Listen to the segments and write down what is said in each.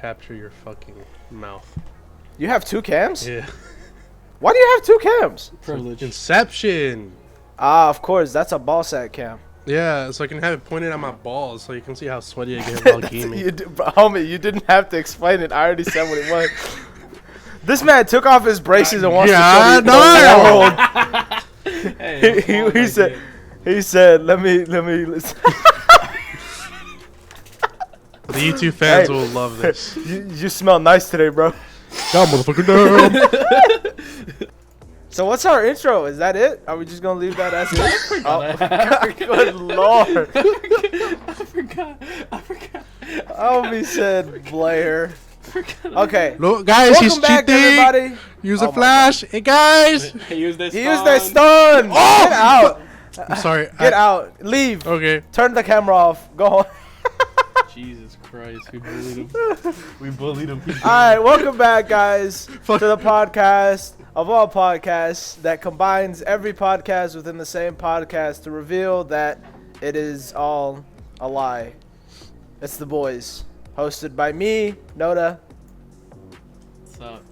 capture your fucking mouth. You have 2 cams? Yeah. Why do you have 2 cams? Privilege. Inception. Ah, of course. That's a ball sack cam. Yeah, so I can have it pointed at my balls so you can see how sweaty I get while gaming. Homie, you didn't have to explain it. I already said what it was. This man took off his braces and wants to show you the world. Hey, he said, let me listen. The YouTube fans will love this. You smell nice today, bro. God, motherfucker, down. So what's our intro? Is that it? Are we just gonna leave that as it? Oh, good lord! I forgot. Homie said Blair. Okay. Look, guys, Welcome he's back, cheating. everybody. Use a flash. Hey, guys. He used this. He used that stun. Oh! Get out. I'm sorry. Get out. Leave. Okay. Turn the camera off. Go home. Jesus Christ, we bullied him. All right, welcome back, guys, to the podcast of all podcasts that combines every podcast within the same podcast to reveal that it is all a lie. It's the boys, hosted by me, Noda. What's up?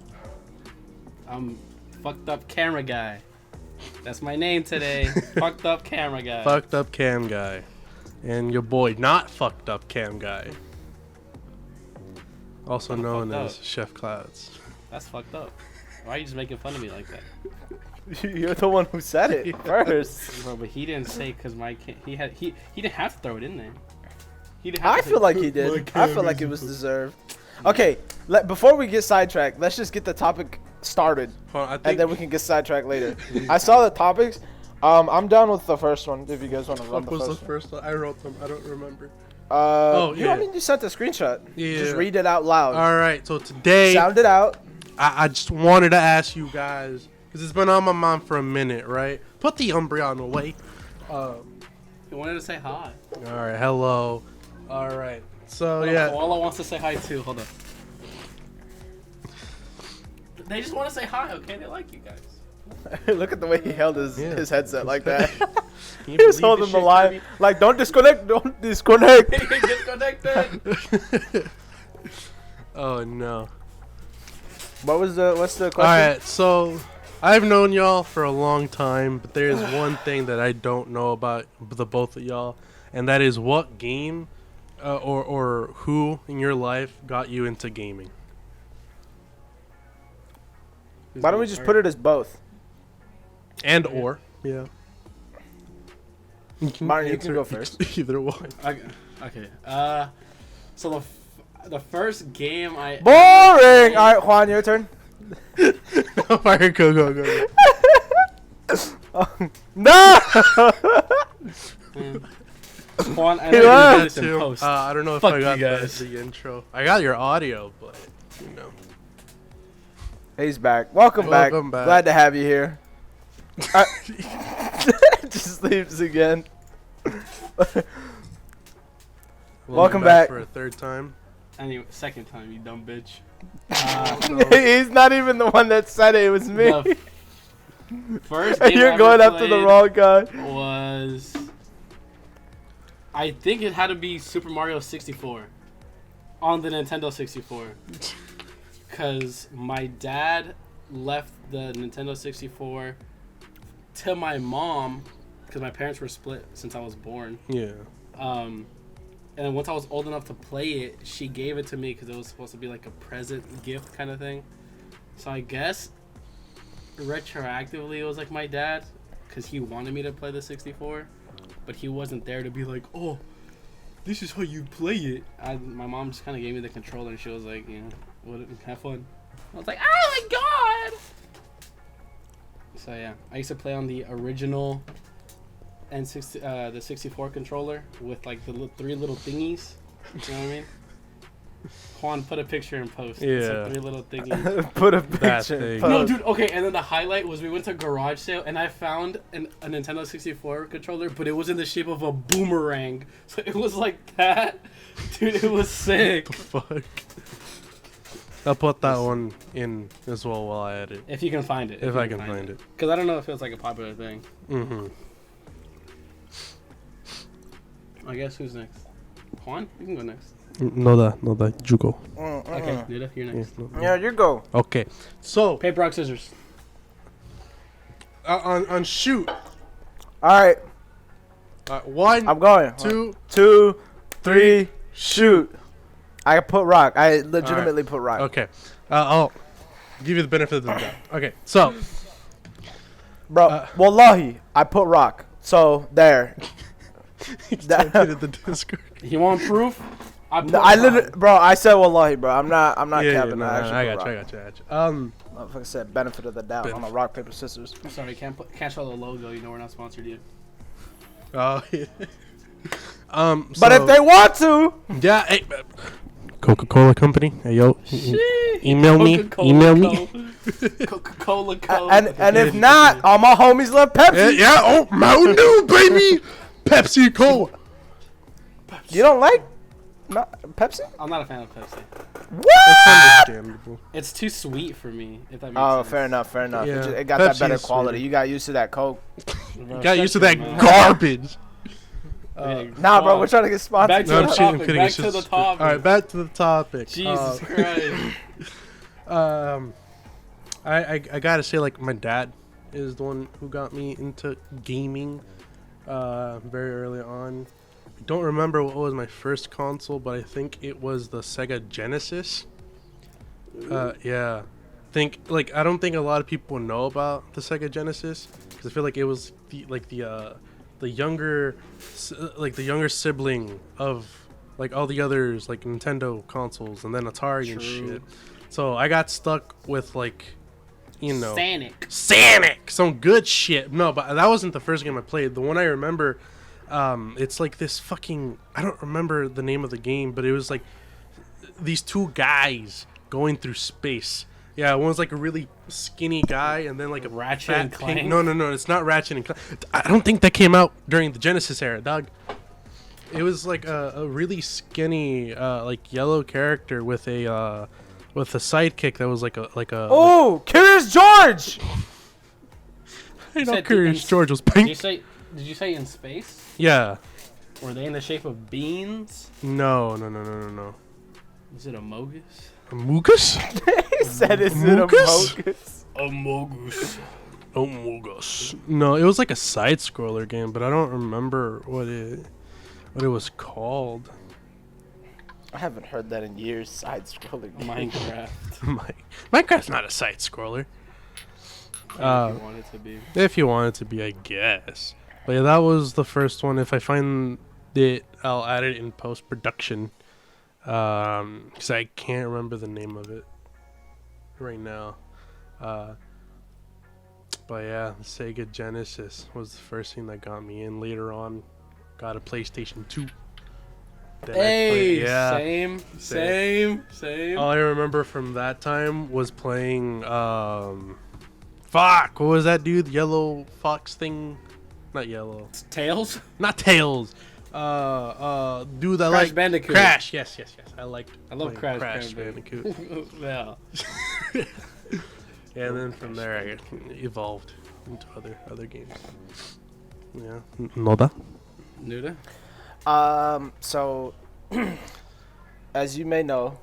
I'm fucked up camera guy. That's my name today. Fucked up camera guy. Fucked up cam guy. And your boy, not fucked up cam guy. Also known as Chef Clouds. That's fucked up. Why are you just making fun of me like that? You're the one who said it first. Bro, but he didn't say because he didn't have to throw it in there. I feel like he did. I feel like it was deserved. Okay, before we get sidetracked, let's just get the topic started, and then we can get sidetracked later. I saw the topics. I'm done with the first one. If you guys want to run What was the first one? I wrote them. I don't remember. You sent the screenshot. Yeah. Just read it out loud. All right. So today, Sound it out. I just wanted to ask you guys because it's been on my mind for a minute, right? Put the Umbreon away. He wanted to say hi. All right. Hello. All right. So Koala yeah. Koala wants to say hi too. Hold on. They just want to say hi, okay? They like you guys. Look at the way he held his headset like that. Can He you was believe holding this the shit, line. Kirby? Like, don't disconnect. Don't disconnect. Disconnected. Oh no. What's the question? All right. So I've known y'all for a long time, but there is one thing that I don't know about the both of y'all, and that is what game or who in your life got you into gaming. Why don't we just put it as both? And or yeah. Martin, you can go first. Either one. Okay. So the first game I Boring. All right, Juan, your turn. Fire, go. No. Juan, I He know you left. did this in post. I don't know if Fuck I got you guys. the intro. I got your audio, but you know. He's back. Welcome back. Glad to have you here. Just leaves again. Welcome back for a third time. Anyway, second time, you dumb bitch. He's not even the one that said it. It was me. The first game You're I going ever after the played wrong guy. was, I think it had to be Super Mario 64 on the Nintendo 64. Because my dad left the Nintendo 64 to my mom, because my parents were split since I was born. Yeah. And then once I was old enough to play it, she gave it to me because it was supposed to be like a present gift kind of thing. So I guess retroactively it was like my dad, because he wanted me to play the 64, but he wasn't there to be like, oh, this is how you play it. My mom just kind of gave me the controller and she was like, you know, have fun. I was like, oh my god! So yeah, I used to play on the original the 64 controller with like the three little thingies. You know what I mean? Juan, put a picture in post. It's Yeah. like 3 little thingies. Put a That picture. thing. No, dude. Okay, and then the highlight was we went to a garage sale and I found a Nintendo 64 controller, but it was in the shape of a boomerang. So it was like that, dude. It was sick. The fuck. I'll put that one in as well while I edit. If you can find it. If I can find it. Because I don't know if it's like a popular thing. Mm-hmm. I guess who's next? Juan? You can go next. No, you go. Okay, Nuda, you're next. Yeah, you go. Okay, so Paper, rock, scissors. on shoot. All right, One, I'm going. 2, 2, 3, shoot. I put rock. I legitimately put rock. Okay, I'll give you the benefit of the doubt. Okay, so Bro, wallahi, I put rock. So there. typed it in the Discord. You want proof? I literally, bro. I said wallahi, bro. I'm not Yeah, capping. no, I I got you. Motherfucker said benefit of the doubt on a rock paper scissors. I'm sorry, can't show the logo. You know we're not sponsored yet. Oh yeah. But if they want to, yeah, hey, Coca-Cola Company, hey yo, email me. Coca-Cola and if not, all my homies love Pepsi. Yeah, oh Mountain Dew, baby, Pepsi Cola. You don't like Pepsi? I'm not a fan of Pepsi. What? That's understandable. It's too sweet for me. If that makes Oh, sense. fair enough. Yeah, It got Pepsi that better is quality. sweeter. You got used to that Coke. You got used to that garbage. Nah, bro, we're trying to get sponsored. Back to No, the I'm kidding, I'm topic. kidding. Back It's to just- the topic. All right, back to the topic. Jesus Christ. I gotta say, like, my dad is the one who got me into gaming very early on. I don't remember what was my first console, but I think it was the Sega Genesis. Yeah. I don't think a lot of people know about the Sega Genesis because I feel like it was the younger sibling of like all the others, like Nintendo consoles and then Atari and True. shit. So I got stuck with like, you know, Sonic. some good shit. No, but that wasn't the first game I played. The one I remember, it's like this fucking, I don't remember the name of the game, but it was like these two guys going through space. Yeah, one was like a really skinny guy, and then like a Ratchet fat and Clank? pink. No, it's not Ratchet and Clank. I don't think that came out during the Genesis era, dog. It was like a really skinny, like yellow character with a sidekick that was like a. Oh, Curious George! I know said Curious in- George was Did pink. you say in space? Yeah. Were they in the shape of beans? No. Is it a mogus? Amogus? He said it's in a Mogus? focus. A mogus. Amogus. No, it was like a side scroller game, but I don't remember what it was called. I haven't heard that in years. Side scrolling. Minecraft. Minecraft's not a side scroller. If you want it to be. If you want it to be, I guess. But yeah, that was the first one. If I find it, I'll add it in post production. Because I can't remember the name of it right now. But yeah, Sega Genesis was the first thing that got me in. Later on, got a PlayStation 2. Then I played- Same. All I remember from that time was playing, fuck, what was that dude? Yellow Fox thing? Not yellow. Tails? Not Tails. Dude, I Crash like Bandicoot. Crash. Yes. I liked. I love playing Crash Bandicoot. Yeah. And then from there, I evolved into other games. Yeah. Noda. Nuda? So, as you may know,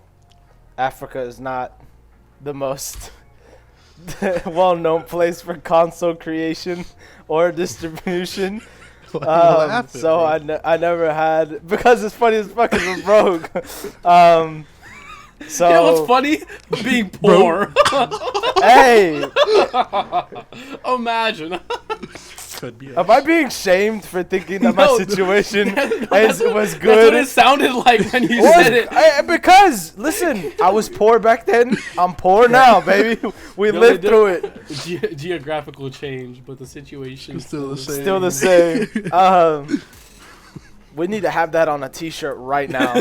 Africa is not the most well-known place for console creation or distribution. So I never had, because it's funny as fuck 'cause we're broke. So You know what's funny? Being poor. hey, Imagine. Could be. am I being shamed for thinking that my No, situation that's was what good? it sounded like when you Was- said it. because listen, I was poor back then. I'm poor now, baby. We No, lived they through it. Geographical change, but the situation Still the same. Still the same. We need to have that on a T-shirt right now.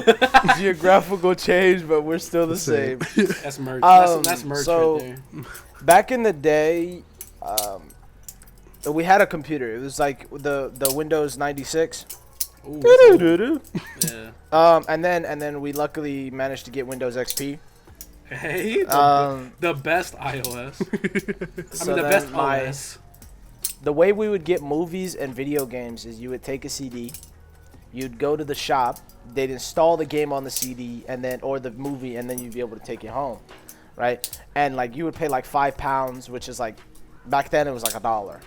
Geographical change, but we're still the same. That's merch. Um, That's merch so- right there. Back in the day, we had a computer. It was like the Windows 96. Ooh, Doo-doo-doo-doo. yeah. And then we luckily managed to get Windows XP. Hey, Um, the best iOS. so the then best my- OS. The way we would get movies and video games is you would take a CD, you'd go to the shop, they'd install the game on the CD and then or the movie, and then you'd be able to take it home, right? And like you would pay like £5, which is like back then it was like $1,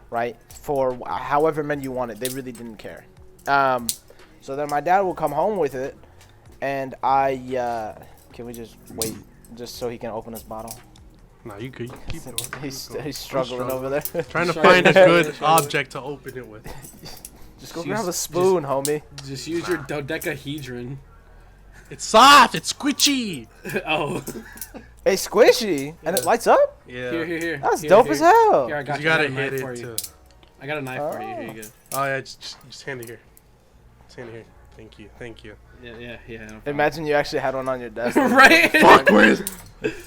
right? For however many you wanted, they really didn't care. So then my dad will come home with it, and can we just wait just so he can open his bottle? No, you could keep going. He's struggling over there. Trying to find a good object to open it with. Just go grab a spoon, homie. Just use your dodecahedron. It's soft. It's squishy. Oh. It's squishy and it lights up. Yeah. Here. That's dope as hell. Here, I got You you. gotta I got a hit knife it for you. too. I got a knife for you. Here you go. Oh yeah, just hand it here. Just hand it here. Thank you. Yeah. No problem. Imagine you actually had one on your desk. Right? Fuck, where's?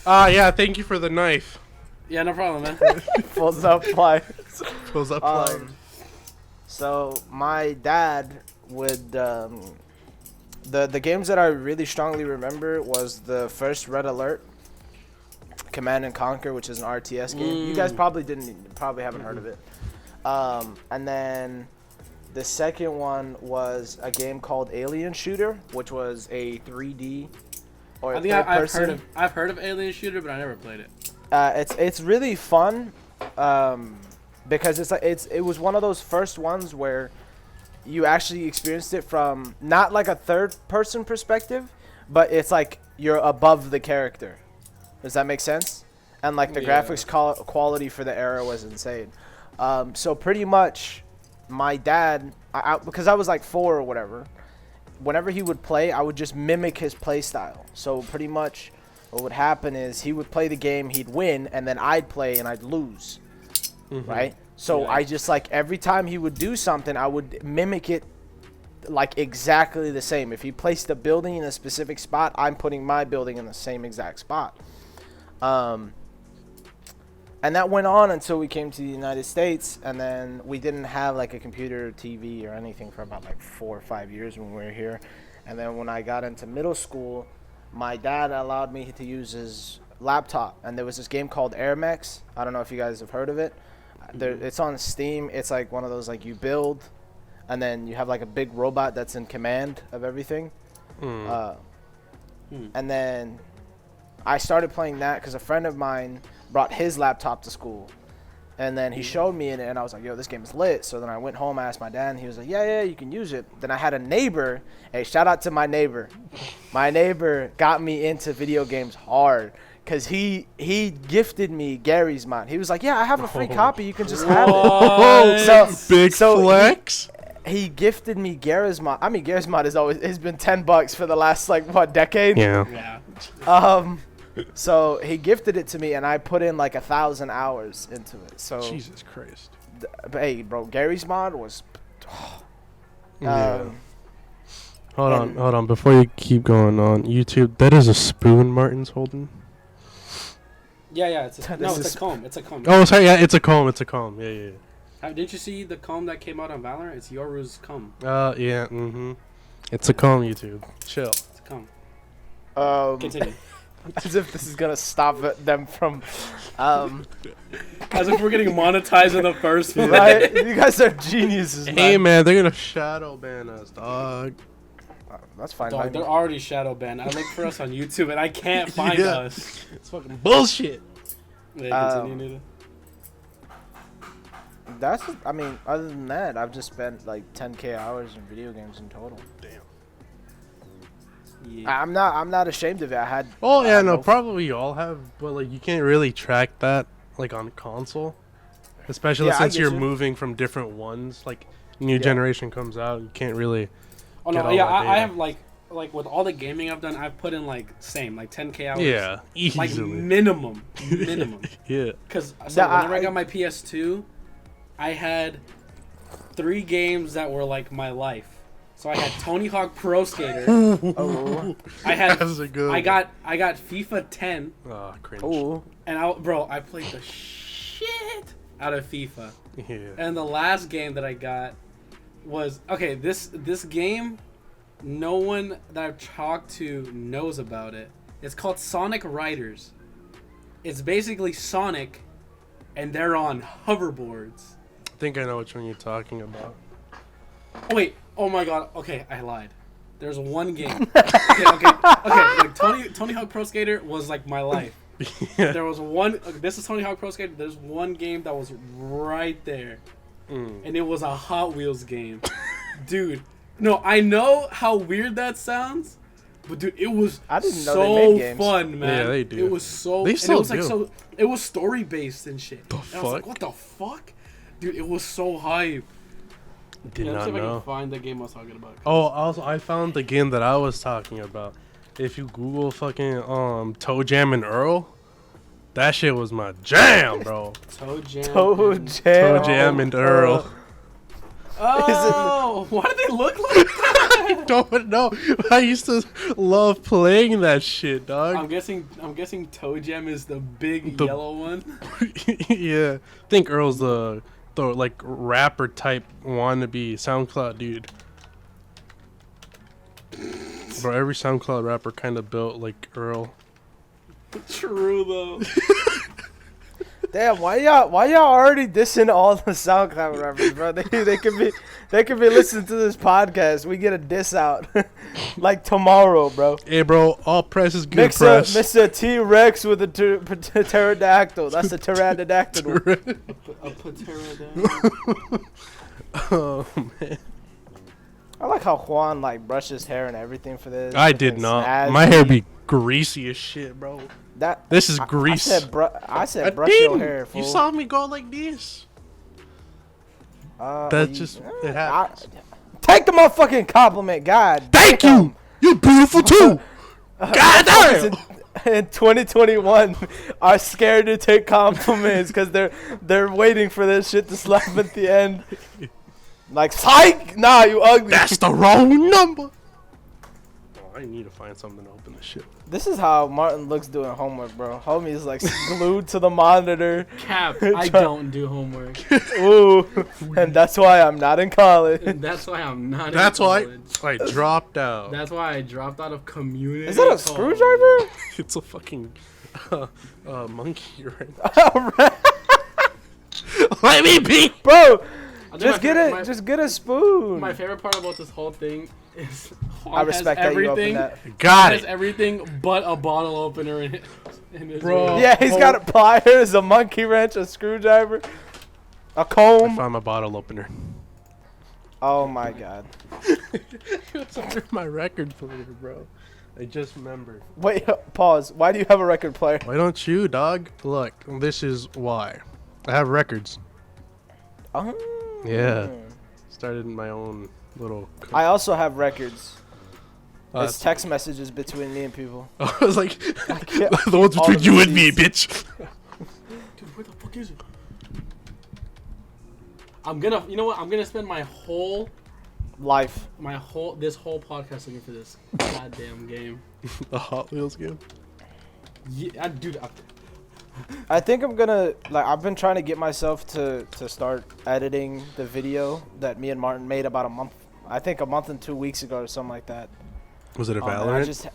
Yeah, thank you for the knife. Yeah, no problem, man. Pulls up pliers. Pulls up pliers. So my dad would the games that I really strongly remember was the first Red Alert, Command and Conquer, which is an RTS game. You guys probably haven't heard of it. And then the second one was a game called Alien Shooter, which was a 3D or I think third I've person. heard of Alien Shooter, but I never played it. It's really fun because it was one of those first ones where you actually experienced it from not like a third person perspective, but it's like you're above the character. Does that make sense? And like the graphics quality for the era was insane. So pretty much my dad, because I was like 4 or whatever, whenever he would play, I would just mimic his play style. So pretty much what would happen is he would play the game, he'd win, and then I'd play and I'd lose. Right? So I just like every time he would do something, I would mimic it like exactly the same. If he placed a building in a specific spot, I'm putting my building in the same exact spot. And that went on until we came to the United States, and then we didn't have like a computer or TV or anything for about like 4 or 5 years when we were here. And then when I got into middle school, my dad allowed me to use his laptop, and there was this game called Air Max. I don't know if you guys have heard of it. It's on Steam. It's like one of those like you build, and then you have like a big robot that's in command of everything. And then I started playing that because a friend of mine brought his laptop to school, and then he showed me it, and I was like, yo, this game is lit. So then I went home, I asked my dad, and he was like, yeah, you can use it. Then I had a neighbor. Hey, shout out to my neighbor. My neighbor got me into video games hard because he gifted me Gary's Mod. He was like, yeah, I have a free copy, you can just have it. Big flex. He gifted me Gary's Mod. I mean, Gary's Mod has been $10 for the last like decade. Yeah. So he gifted it to me, and I put in like 1,000 hours into it. So Jesus Christ. Hey, bro, Gary's Mod was. Hold on. Before you keep going on YouTube, that is a spoon Martin's holding. Yeah. It's a comb. It's a comb. Oh, sorry. Yeah, it's a comb. Yeah. Didn't you see the comb that came out on Valorant? It's Yoru's comb. Yeah. It's a comb. YouTube. Chill. It's a comb. Continue. As if this is gonna stop them from. As if we're getting monetized in the first place. Right? You guys are geniuses, man. Hey, man, they're gonna shadow ban us, dog. That's fine. Dog, they're already shadow banned. I look for us on YouTube and I can't find us. It's fucking bullshit. Continue, I mean, other than that, I've just spent like 10K hours in video games in total. Damn. Yeah. I'm not ashamed of it. I had. Oh yeah, no, probably you all have, but like you can't really track that like on console, especially since you're moving from different ones. Like new generation comes out, you can't really. Oh no, yeah, I have like with all the gaming I've done, I've put in like 10K hours. Yeah, easily. Like minimum. Yeah. Because whenever I got my PS2, I had 3 games that were like my life. So I had Tony Hawk Pro Skater. I got FIFA 10. Oh, cringe. And I played the shit out of FIFA. Yeah. And the last game that I got was this game, no one that I've talked to knows about it. It's called Sonic Riders. It's basically Sonic, and they're on hoverboards. I think I know which one you're talking about. Oh, wait. Oh my god. Okay, I lied. There's one game. Okay. Like Tony Hawk Pro Skater was like my life. Yeah. There was one. This is Tony Hawk Pro Skater. There's one game that was right there, and it was a Hot Wheels game, dude. No, I know how weird that sounds, but dude, it was I didn't know so they made games. fun, man. Yeah, they do. It was so. They still and it was do. like so. It was story based and shit. The And I was like, fuck? what the fuck, dude? It was so hype. Did Let's not see if I know. can find the game I was talking about. Oh, also I found the game that I was talking about. If you Google fucking Toe Jam and Earl, that shit was my jam, bro. Toe Jam. Toe and- Jam. Toe Jam and Earl. Oh, why do they look like that? Don't know. I used to love playing that shit, I'm dog. guessing Toe Jam is the big The- yellow one. Yeah, I think Earl's the like rapper type wannabe SoundCloud dude. Bro, every SoundCloud rapper kind of built like Earl. True though. Damn, why y'all already dissing all the SoundCloud rappers, bro? They could be listening to this podcast. We get a diss out like tomorrow, bro. Hey, bro, all press is good Mix press. Mr. T-Rex with a pterodactyl. That's a pterodactyl. A pterodactyl. Oh man, I like how Juan like brushes hair and everything for this. I did Fucking not. snazzy. My hair be greasy as shit, bro. That This is grease. I said I brush your didn't. hair. Fool. You saw me go like this. That's just it happens. Take the motherfucking compliment, God. Thank damn. you. You're beautiful too. God damn. In 2021 are scared to take compliments because they're waiting for this shit to slap at the end. Like, psych! Nah, you ugly. That's the wrong number. Oh, I need to find something to open this shit. This is how Martin looks doing homework, bro. Homie's like glued to the monitor. Cap, I don't do homework. Ooh, and that's why I'm not in college. And that's why I'm not That's in why college. I dropped out. That's why I dropped out of community. Is that a college. screwdriver? It's a fucking monkey, right? Let me be. Bro, I think just get it. Just get a spoon. My favorite part about this whole thing is I respect that you opened that. Got has it. everything but a bottle opener in it. In his Bro. room. Yeah, he's got a pliers, a monkey wrench, a screwdriver, a I comb. found my bottle opener. Oh my god. It's under my record player, bro. I just remembered. Wait, pause. Why do you have a record player? Why don't you, dog? Look, this is why. I have records. Oh. Yeah. Started my own little. I also have records. Uh, It's text messages between me and people. I was like, can't- the ones all between of you and me, these. bitch. Dude, where the fuck is it? I'm gonna spend my whole this whole podcast looking for this goddamn game. The Hot Wheels game. Yeah, dude. I think I'm gonna I've been trying to get myself to start editing the video that me and Martin made about a month and 2 weeks ago or something like that. Was it a And Valorant?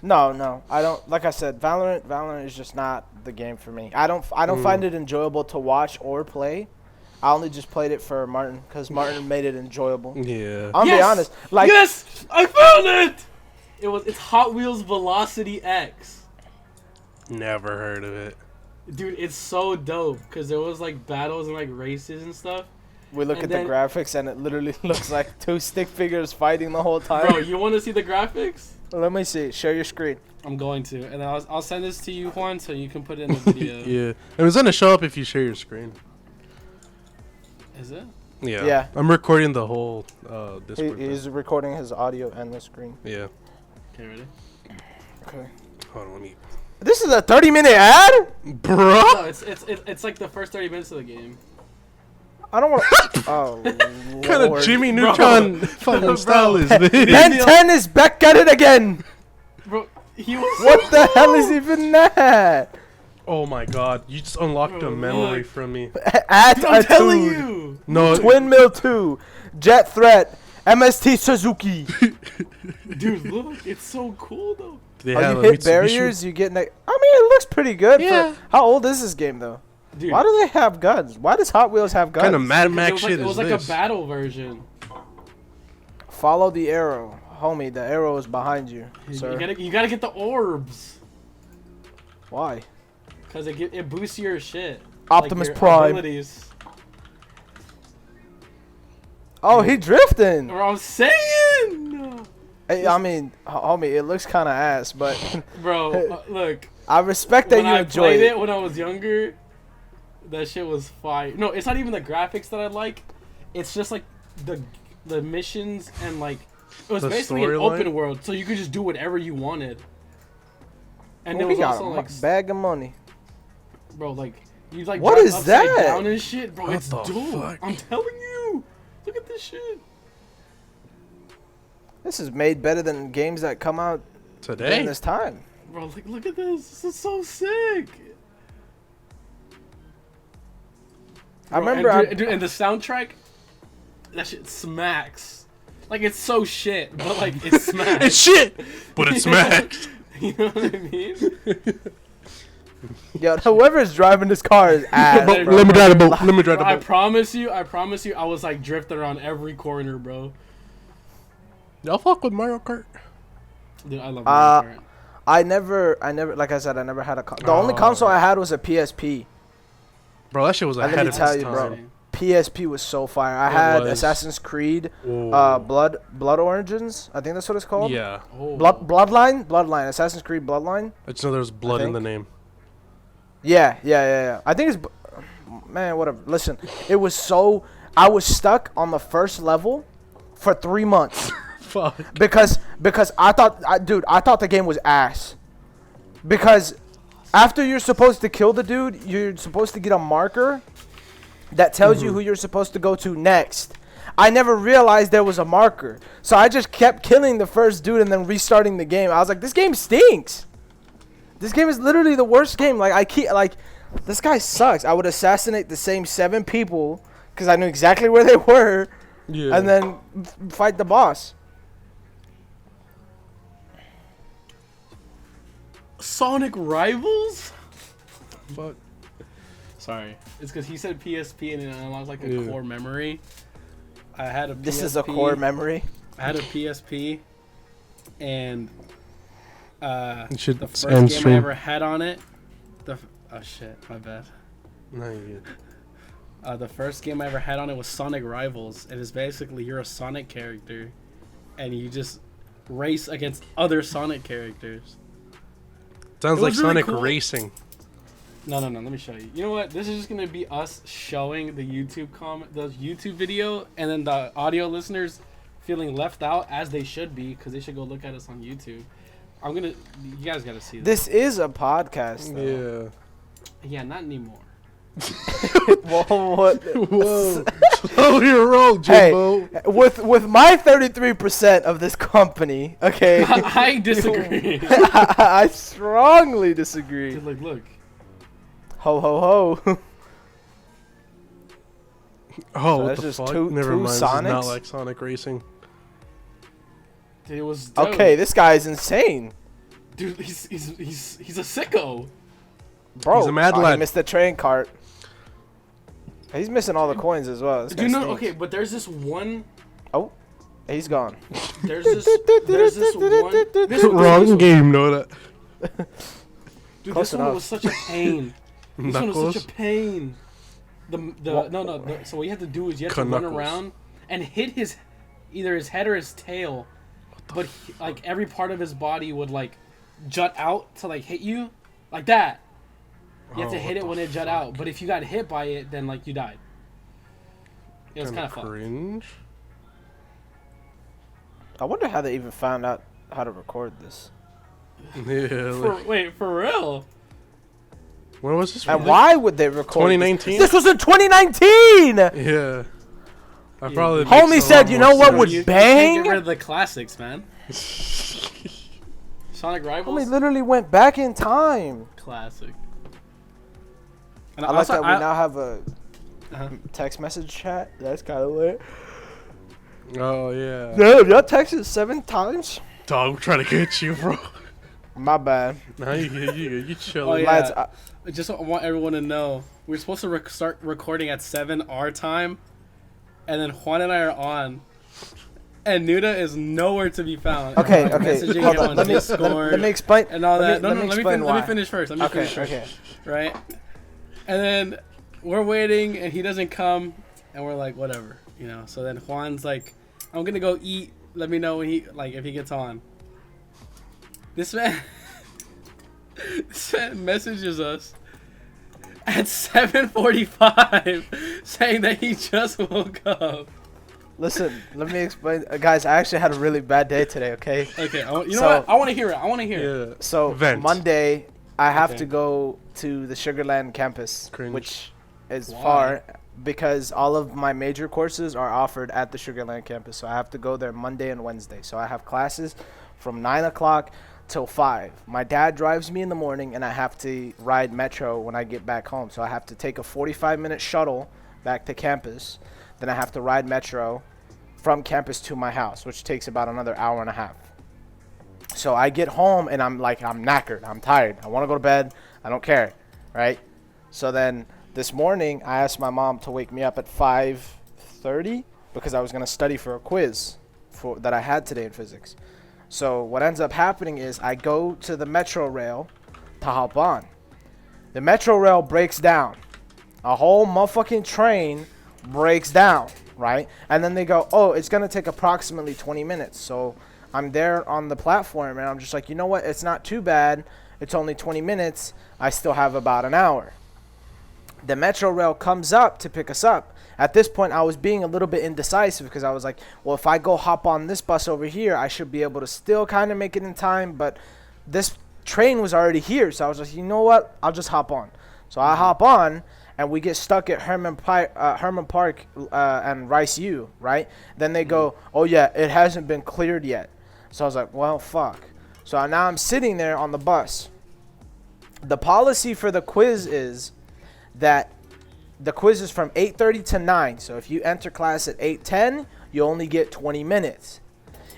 No, I don't. Like I said, Valorant is just not the game for me. I don't find it enjoyable to watch or play. I only just played it for Martin because Martin made it enjoyable. Yeah. I'm gonna be honest. Like, yes, I found it. It's Hot Wheels Velocity X. Never heard of it. Dude, it's so dope because there was like battles and like races and stuff. we look and at then- the graphics and it literally looks like two stick figures fighting the whole time. Bro, you want to see the graphics? Let me see. Share your screen. I'm going to, and I'll send this to you, Juan, so you can put it in the video. Yeah. It was gonna show up if you share your screen. Is it? Yeah. Yeah. I'm recording the whole Discord. He's recording his audio and the screen. Yeah. Okay, ready? Okay. Hold on, let me. This is a 30-minute ad? Bro. No, it's like the first 30 minutes of the game. I don't want to. Oh, What kind of Lord. Jimmy Bro. Neutron fucking style is this? Ben 10 is back at it again. Bro, he was. What the hell is even that? Oh my god, you just unlocked a Bro, memory look. from me. I'm telling you. No, Twin Mill 2, Jet Threat, MST Suzuki. Dude, look, it's so cool though. they Oh, have you a hit Mitsubishi- barriers, you get. I mean, it looks pretty good. Yeah. How old is this game though? Dude, Why do they have guns? Why does Hot Wheels have guns? Kind of Mad it Max was like, shit it was is like this? a battle version. Follow the arrow. Homie, the arrow is behind you, sir. You gotta get the orbs. Why? Cause it boosts your shit. Optimus your Prime. Abilities. Oh, he drifting. What I'm saying. Hey, I mean, homie, it looks kind of ass, but bro, look. I respect that when you I enjoy played it. when I was younger, that shit was fire. No, it's not even the graphics that I like. It's just like the missions and like it was The basically an storyline? open world, so you could just do whatever you wanted. And Well, it was we got also a like, bag of money. bro, like you like What drive is upside that? down and shit, bro. What It's the dope. fuck? I'm telling you. Look at this shit. This is made better than games that come out in Today? this time. Bro, like look at this. This is so sick. I Bro, remember and the soundtrack, that shit smacks. Like it's so shit, but like it smacks. It's shit, but it smacks. You know what I mean? Yo, whoever's driving this car is ass. Let bro. Let me drive the boat. Let me drive the Bro, I boat. promise you, I was like drifting around every corner, bro. Y'all fuck with Mario Kart? Dude, I love Mario Kart. I never, like I said, I never had a. The only console I had was a PSP. Bro, that shit was And let ahead me of tell its you, bro. time. PSP was so fire. I It had was. Assassin's Creed, Ooh. Blood Origins. I think that's what it's called. Yeah. Oh. Bloodline. Assassin's Creed Bloodline. I just know there's blood in think. the name. Yeah. I think it's. Man, whatever. Listen, it was so. I was stuck on the first level for 3 months. Fuck. Because I thought the game was ass. Because after you're supposed to kill the dude, you're supposed to get a marker that tells you who you're supposed to go to next. I never realized there was a marker. So I just kept killing the first dude and then restarting the game. I was like, this game stinks. This game is literally the worst game. This guy sucks. I would assassinate the same 7 people because I knew exactly where they were Yeah. and then fight the boss. Sonic Rivals? Fuck. Sorry. It's because he said PSP and it unlocked like a Yeah. core memory. I had a This PSP. is a core memory. I had a PSP and You should the first end game stream. I ever had on it. Oh shit, my bad. No, you good. The first game I ever had on it was Sonic Rivals. It is basically you're a Sonic character, and you just race against other Sonic characters. Sounds It like was really Sonic cool. Racing. No. Let me show you. You know what? This is just gonna be us showing the YouTube video, and then the audio listeners feeling left out as they should be, because they should go look at us on YouTube. You guys gotta see this. This is a podcast, though. Yeah. Yeah, not anymore. Whoa, what? Whoa. Slow your roll, Hey, Jimbo. with my 33% of this company, okay, I disagree. I strongly disagree. Dude, look. Ho ho ho. Oh, what that's the just fuck? two- Never two mind. This is not Sonics? like Sonic Racing. Dude, it was dope. Okay, this guy is insane, Dude, he's a sicko. bro. He's a mad He lad. missed the train cart. He's missing all the coins as well. This guy Dude, no, stinks. okay, but there's this one. Oh, he's gone. There's this one. This Wrong one, game, know that. dude, Close this one enough. was such a pain. This one was Knuckles? such a pain. So what you have to do is you have to run Knuckles. around and hit either his head or his tail, but like every part of his body would like jut out to like hit you, like that. You have to Oh, hit what it when the it jut out, but if you got hit by it, then like you died. It was kind of fun. cringe. I wonder how they even found out how to record this. Yeah. Like, For real? when was this? And released? why would they record 2019? This was in 2019! Yeah. I probably. Homie makes a said, lot you more know what sense. would You bang? can't get rid of the classics, man. Sonic Rivals? Homie literally went back in time. Classic. And I like also, that we now have a uh-huh. text message chat. That's kind of lit. Oh yeah. Dude, y'all texted 7 times? Dog, we're trying to get you, bro. My bad. Now you chill. Oh, yeah. Lads, I just want everyone to know we're supposed to start recording at 7 our time, and then Juan and I are on, And Nuda is nowhere to be found. Okay, Like, okay. messaging Hold him on. Let me explain. and all that. Let me explain Let me finish first. Okay. Right? And then we're waiting, and he doesn't come, and we're like, whatever, you know. So then Juan's like, I'm gonna go eat. Let me know when if he gets on. This man messages us at 7:45 saying that he just woke up. Listen, let me explain. Guys, I actually had a really bad day today, okay? Okay, you know what? I want to hear it. So, Vent. Monday, I have to go to the Sugarland campus, Cringe. which is Why? far because all of my major courses are offered at the Sugarland campus. So I have to go there Monday and Wednesday. So I have classes from 9 o'clock till 5. My dad drives me in the morning, and I have to ride Metro when I get back home. So I have to take a 45-minute shuttle back to campus. Then I have to ride Metro from campus to my house, which takes about another hour and a half. So I get home, and I'm knackered. I'm tired. I want to go to bed. I don't care, right? So then this morning, I asked my mom to wake me up at 5:30 because I was going to study for a quiz that I had today in physics. So what ends up happening is I go to the Metro rail to hop on. The Metro rail breaks down. A whole motherfucking train breaks down, right? And then they go, oh, it's going to take approximately 20 minutes. So I'm there on the platform, and I'm just like, you know what? It's not too bad. It's only 20 minutes. I still have about an hour. The Metro rail comes up to pick us up. At this point, I was being a little bit indecisive because I was like, well, if I go hop on this bus over here, I should be able to still kind of make it in time. But this train was already here. So I was like, you know what? I'll just hop on. So I hop on, and we get stuck at Herman Park and Rice U, right? Then they go, oh, yeah, it hasn't been cleared yet. So I was like, well, fuck. So now I'm sitting there on the bus. The policy for the quiz is that the quiz is from 8:30 to 9. So if you enter class at 8:10, you only get 20 minutes.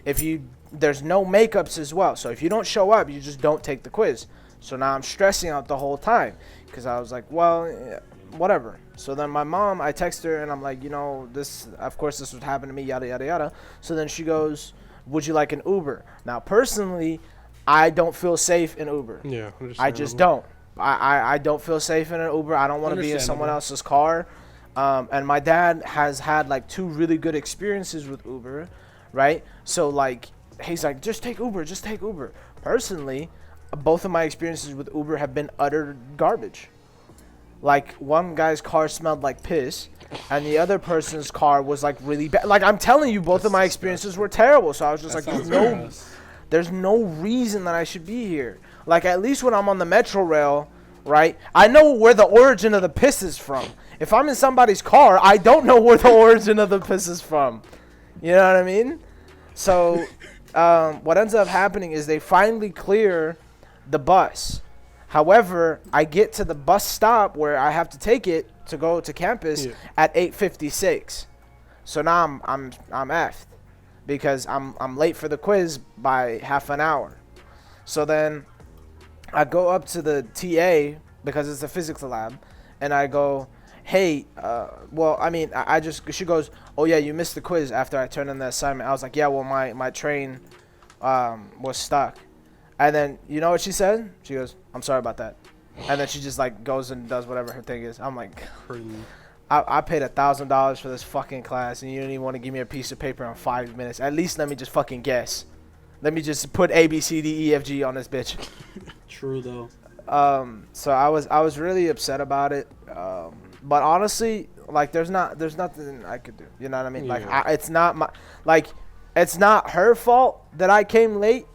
There's no makeups as well. So if you don't show up, you just don't take the quiz. So now I'm stressing out the whole time because I was like, well, whatever. So then my mom, I text her, and I'm like, you know, this would happen to me, yada, yada, yada. So then she goes, would you like an Uber? Now, personally, I don't feel safe in Uber. Yeah, I just don't. I don't feel safe in an Uber. I don't want to be in someone else's car. And my dad has had like 2 really good experiences with Uber, right? So like, he's like, just take Uber. Personally, both of my experiences with Uber have been utter garbage. Like, one guy's car smelled like piss, and the other person's car was like really bad. Like, I'm telling you, both of my experiences were terrible. So I was just like, there's no reason that I should be here. Like, at least when I'm on the Metro rail, right, I know where the origin of the piss is from. If I'm in somebody's car, I don't know where the origin of the piss is from. You know what I mean? So what ends up happening is they finally clear the bus. However, I get to the bus stop where I have to take it to go to campus at 8:56. So now I'm effed because I'm late for the quiz by half an hour. So then I go up to the TA because it's a physics lab, and I go, hey, she goes, oh yeah, you missed the quiz after I turned in the assignment. I was like, yeah, well, my train was stuck. And then, you know what she said? She goes, I'm sorry about that. And then she just like goes and does whatever her thing is. I'm like, I paid $1,000 for this fucking class, and you didn't even want to give me a piece of paper in 5 minutes. At least let me just fucking guess. Let me just put A, B, C, D, E, F, G on this bitch. True though. So I was really upset about it. But honestly, like, there's nothing I could do. You know what I mean? Yeah. Like, it's not her fault that I came late,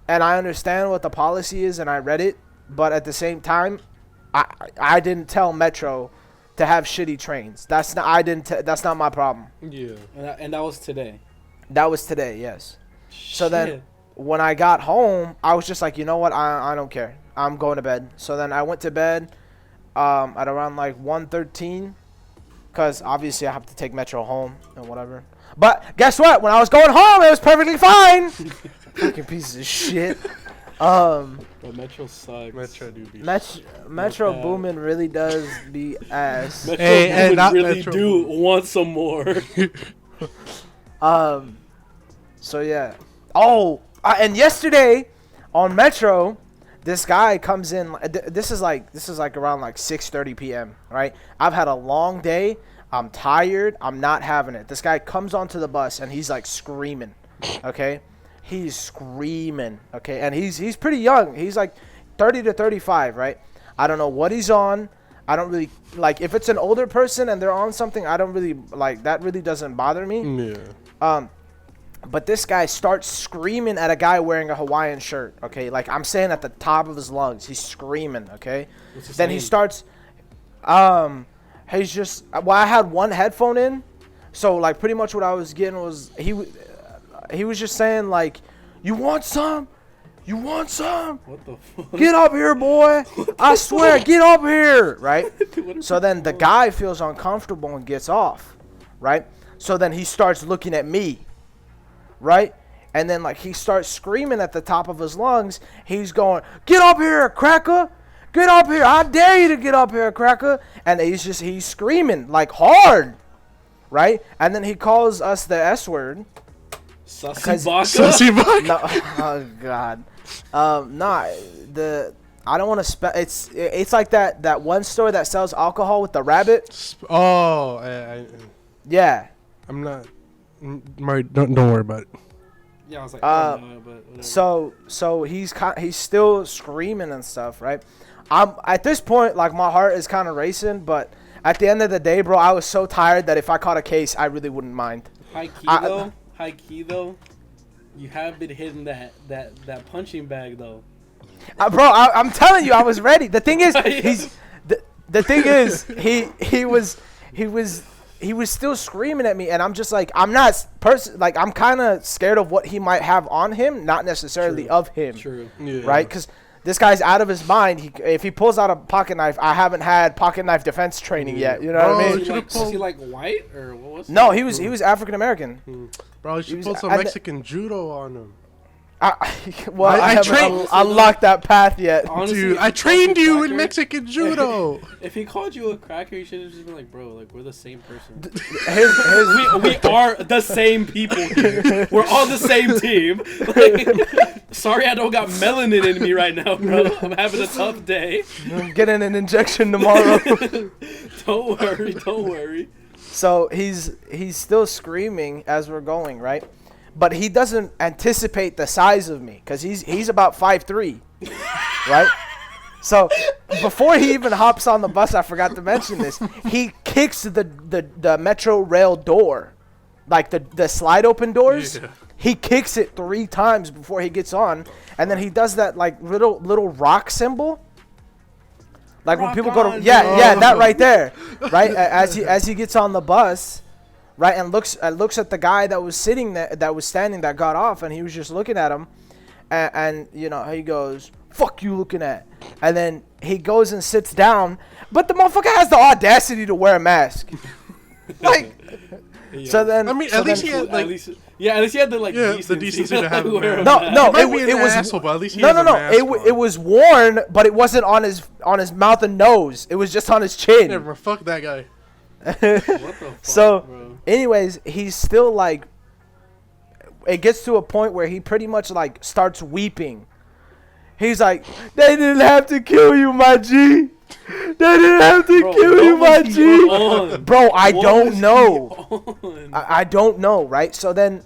and I understand what the policy is, and I read it. But at the same time, I didn't tell Metro to have shitty trains. That's not my problem. Yeah. And that was today. That was today, yes. So then when I got home, I was just like, you know what? I don't care. I'm going to bed. So then I went to bed at around like 1:13 because obviously I have to take Metro home and whatever. But guess what? When I was going home, it was perfectly fine. Fucking pieces of shit. But Metro sucks. Metro do be Metro Boomin really does be ass. Metro Boomin really do want some more. So yeah. Oh, and yesterday on Metro, this guy comes in. This is like around like 6:30 p.m. Right? I've had a long day. I'm tired. I'm not having it. This guy comes onto the bus and he's like screaming. Okay, he's screaming. Okay, and he's pretty young. He's like 30 to 35. Right? I don't know what he's on. I don't really like if it's an older person and they're on something. I don't really like that. Really doesn't bother me. Yeah. But this guy starts screaming at a guy wearing a Hawaiian shirt, okay? Like, I'm saying at the top of his lungs. He's screaming, okay? Then he starts, he's just, well, I had one headphone in. So, like, pretty much what I was getting was, he was just saying, like, you want some? You want some? What the fuck? Get up here, boy. I swear, get up here, right? So then the guy feels uncomfortable and gets off, right? So then he starts looking at me. Right? And then, like, he starts screaming at the top of his lungs. He's going, get up here, cracker. Get up here. I dare you to get up here, cracker. And he's screaming, like, hard. Right? And then he calls us the S word. Sussy baka? No, oh, God. I don't want to it's like that one store that sells alcohol with the rabbit. Oh, Yeah. I'm not. Murray, don't worry about it. Yeah, I was like, I don't know, but whatever. So he's still screaming and stuff, right? I'm at this point, like, my heart is kind of racing, but at the end of the day, bro, I was so tired that if I caught a case, I really wouldn't mind. High key though, you have been hitting that punching bag though. Bro, I'm telling you, I was ready. The thing is, he was still screaming at me, and I'm just like, I'm kind of scared of what he might have on him, not necessarily of him. True. Yeah. Right? Because this guy's out of his mind. If he pulls out a pocket knife, I haven't had pocket knife defense training yet. You know what I mean? Was he like white or what was? No, he was African American. Bro, you should pull some Mexican judo on him. I haven't unlocked that path yet. Honestly, dude, I trained you in Mexican judo. If he called you a cracker, you should have just been like, bro, like, we're the same person. we are the same people here. We're on the same team. Like, sorry I don't got melanin in me right now, bro. I'm having a tough day. I'm getting an injection tomorrow. Don't worry. So he's still screaming as we're going, right? But he doesn't anticipate the size of me because he's about 5'3", right? So before he even hops on the bus, I forgot to mention this. He kicks the Metro rail door, like the slide open doors. Yeah. He kicks it 3 times before he gets on, and then he does that like little rock symbol. Like rock when people go to that right there, right? As he gets on the bus. Right, and looks at the guy that was standing, that got off, and he was just looking at him, and you know, he goes, "Fuck you looking at," and then he goes and sits down, but the motherfucker has the audacity to wear a mask, like. Yeah. So then, I mean, at least he had the decency to have a mask. No, it was asshole, but at least it was worn, but it wasn't on his mouth and nose. It was just on his chin. Never fuck that guy. What the fuck, so, bro? Anyways, he's still like. It gets to a point where he pretty much like starts weeping. He's like, "They didn't have to kill you, my G. They didn't have to kill you, my G." Bro, I don't know. I don't know, right? So then,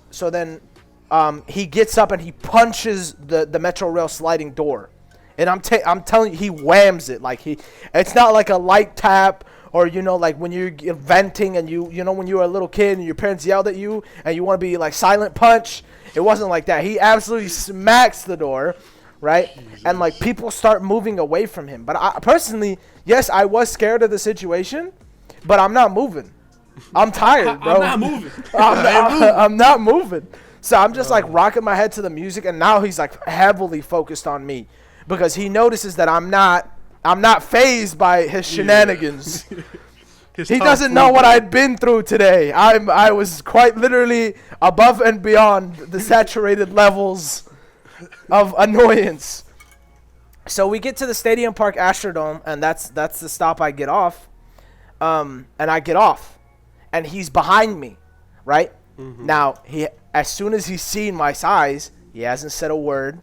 he gets up and he punches the Metro Rail sliding door, and I'm telling you, he whams it like it's not like a light tap. Or, you know, like when you're venting and you know, when you were a little kid and your parents yelled at you and you want to be like silent punch. It wasn't like that. He absolutely smacks the door, right? Jesus. And like people start moving away from him. But I personally, yes, I was scared of the situation, but I'm not moving. I'm tired, bro. I'm not moving. I'm not moving. So I'm just like rocking my head to the music, and now he's like heavily focused on me because he notices that I'm not fazed by his shenanigans. He doesn't know what I'd been through today. I was quite literally above and beyond the saturated levels of annoyance. So we get to the Stadium Park Astrodome, and that's the stop I get off. And I get off, and he's behind me, right? Mm-hmm. Now as soon as he's seen my size, he hasn't said a word.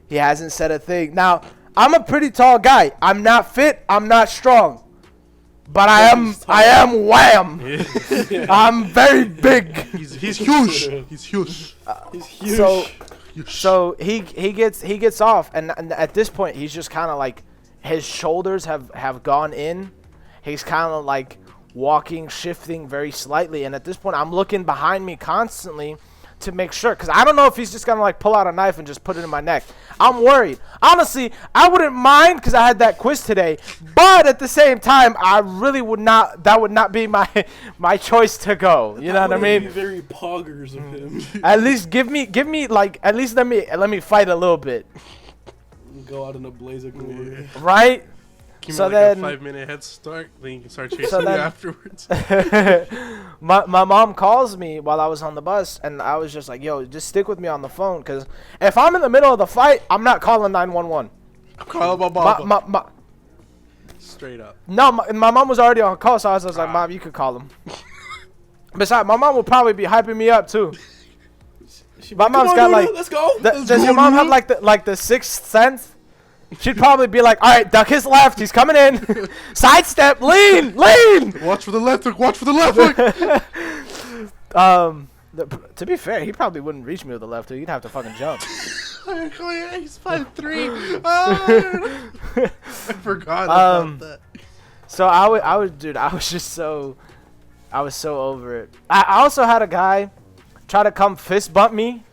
He hasn't said a thing. Now, I'm a pretty tall guy. I'm not fit. I'm not strong. But I am wham. Yeah. I'm very big. He's huge. He's huge. He's huge. So he gets off, and at this point he's just kind of like, his shoulders have gone in. He's kind of like walking, shifting very slightly, and at this point I'm looking behind me constantly to make sure, because I don't know if he's just gonna like pull out a knife and just put it in my neck. I'm worried. Honestly, I wouldn't mind because I had that quiz today, but at the same time, I really would not. That would not be my choice to go. You know what I mean? Be very poggers of him. At least give me like, at least let me fight a little bit. Go out in a blaze of glory. Right? Give So me like then- a 5-minute head start, then you can start chasing So me then- afterwards. my mom calls me while I was on the bus, and I was just like, yo, just stick with me on the phone, because if I'm in the middle of the fight, I'm not calling 911. Call my mom. My, Straight up. no, my mom was already on call, so I was just like, Mom, you could call him. Besides, my mom will probably be hyping me up too. My mom's got like, let's go. does your mom have like the sixth sense? She'd probably be like, all right, duck his left, he's coming in. Sidestep, lean. Watch for the left hook. Watch for the left hook. To be fair, he probably wouldn't reach me with the left hook. He'd have to fucking jump. Oh, yeah, he's 5'3". I forgot about that. So I was so over it. I also had a guy try to come fist bump me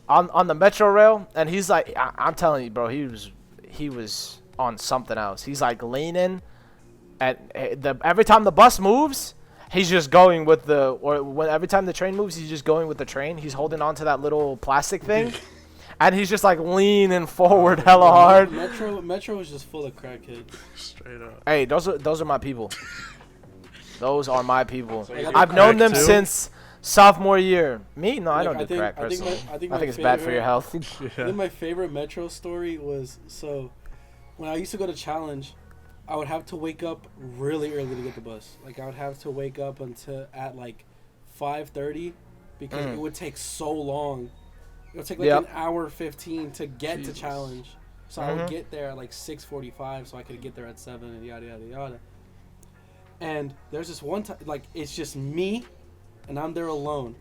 on the metro rail, and he's like, I'm telling you, bro, he was on something else. He's like leaning, every time the bus moves, he's just going with every time the train moves, he's just going with the train. He's holding on to that little plastic thing, and he's just like leaning forward hella hard. Metro is just full of crackheads. Straight up. Hey, those are my people. Those are my people. So you do I've known them crack, too? since sophomore year. Me? No, I Like, don't I do think- crack I think personally. my- I think I my think it's bad for favorite- your health. I think my favorite Metro story was, so when I used to go to Challenge, I would have to wake up really early to get the bus. Like, I would have to wake up at like 5:30 because it would take so long. It would take like an hour 15 to get to Challenge. So I would get there at like 6:45 so I could get there at 7 and yada yada yada. And there's this one time, like, it's just me and I'm there alone.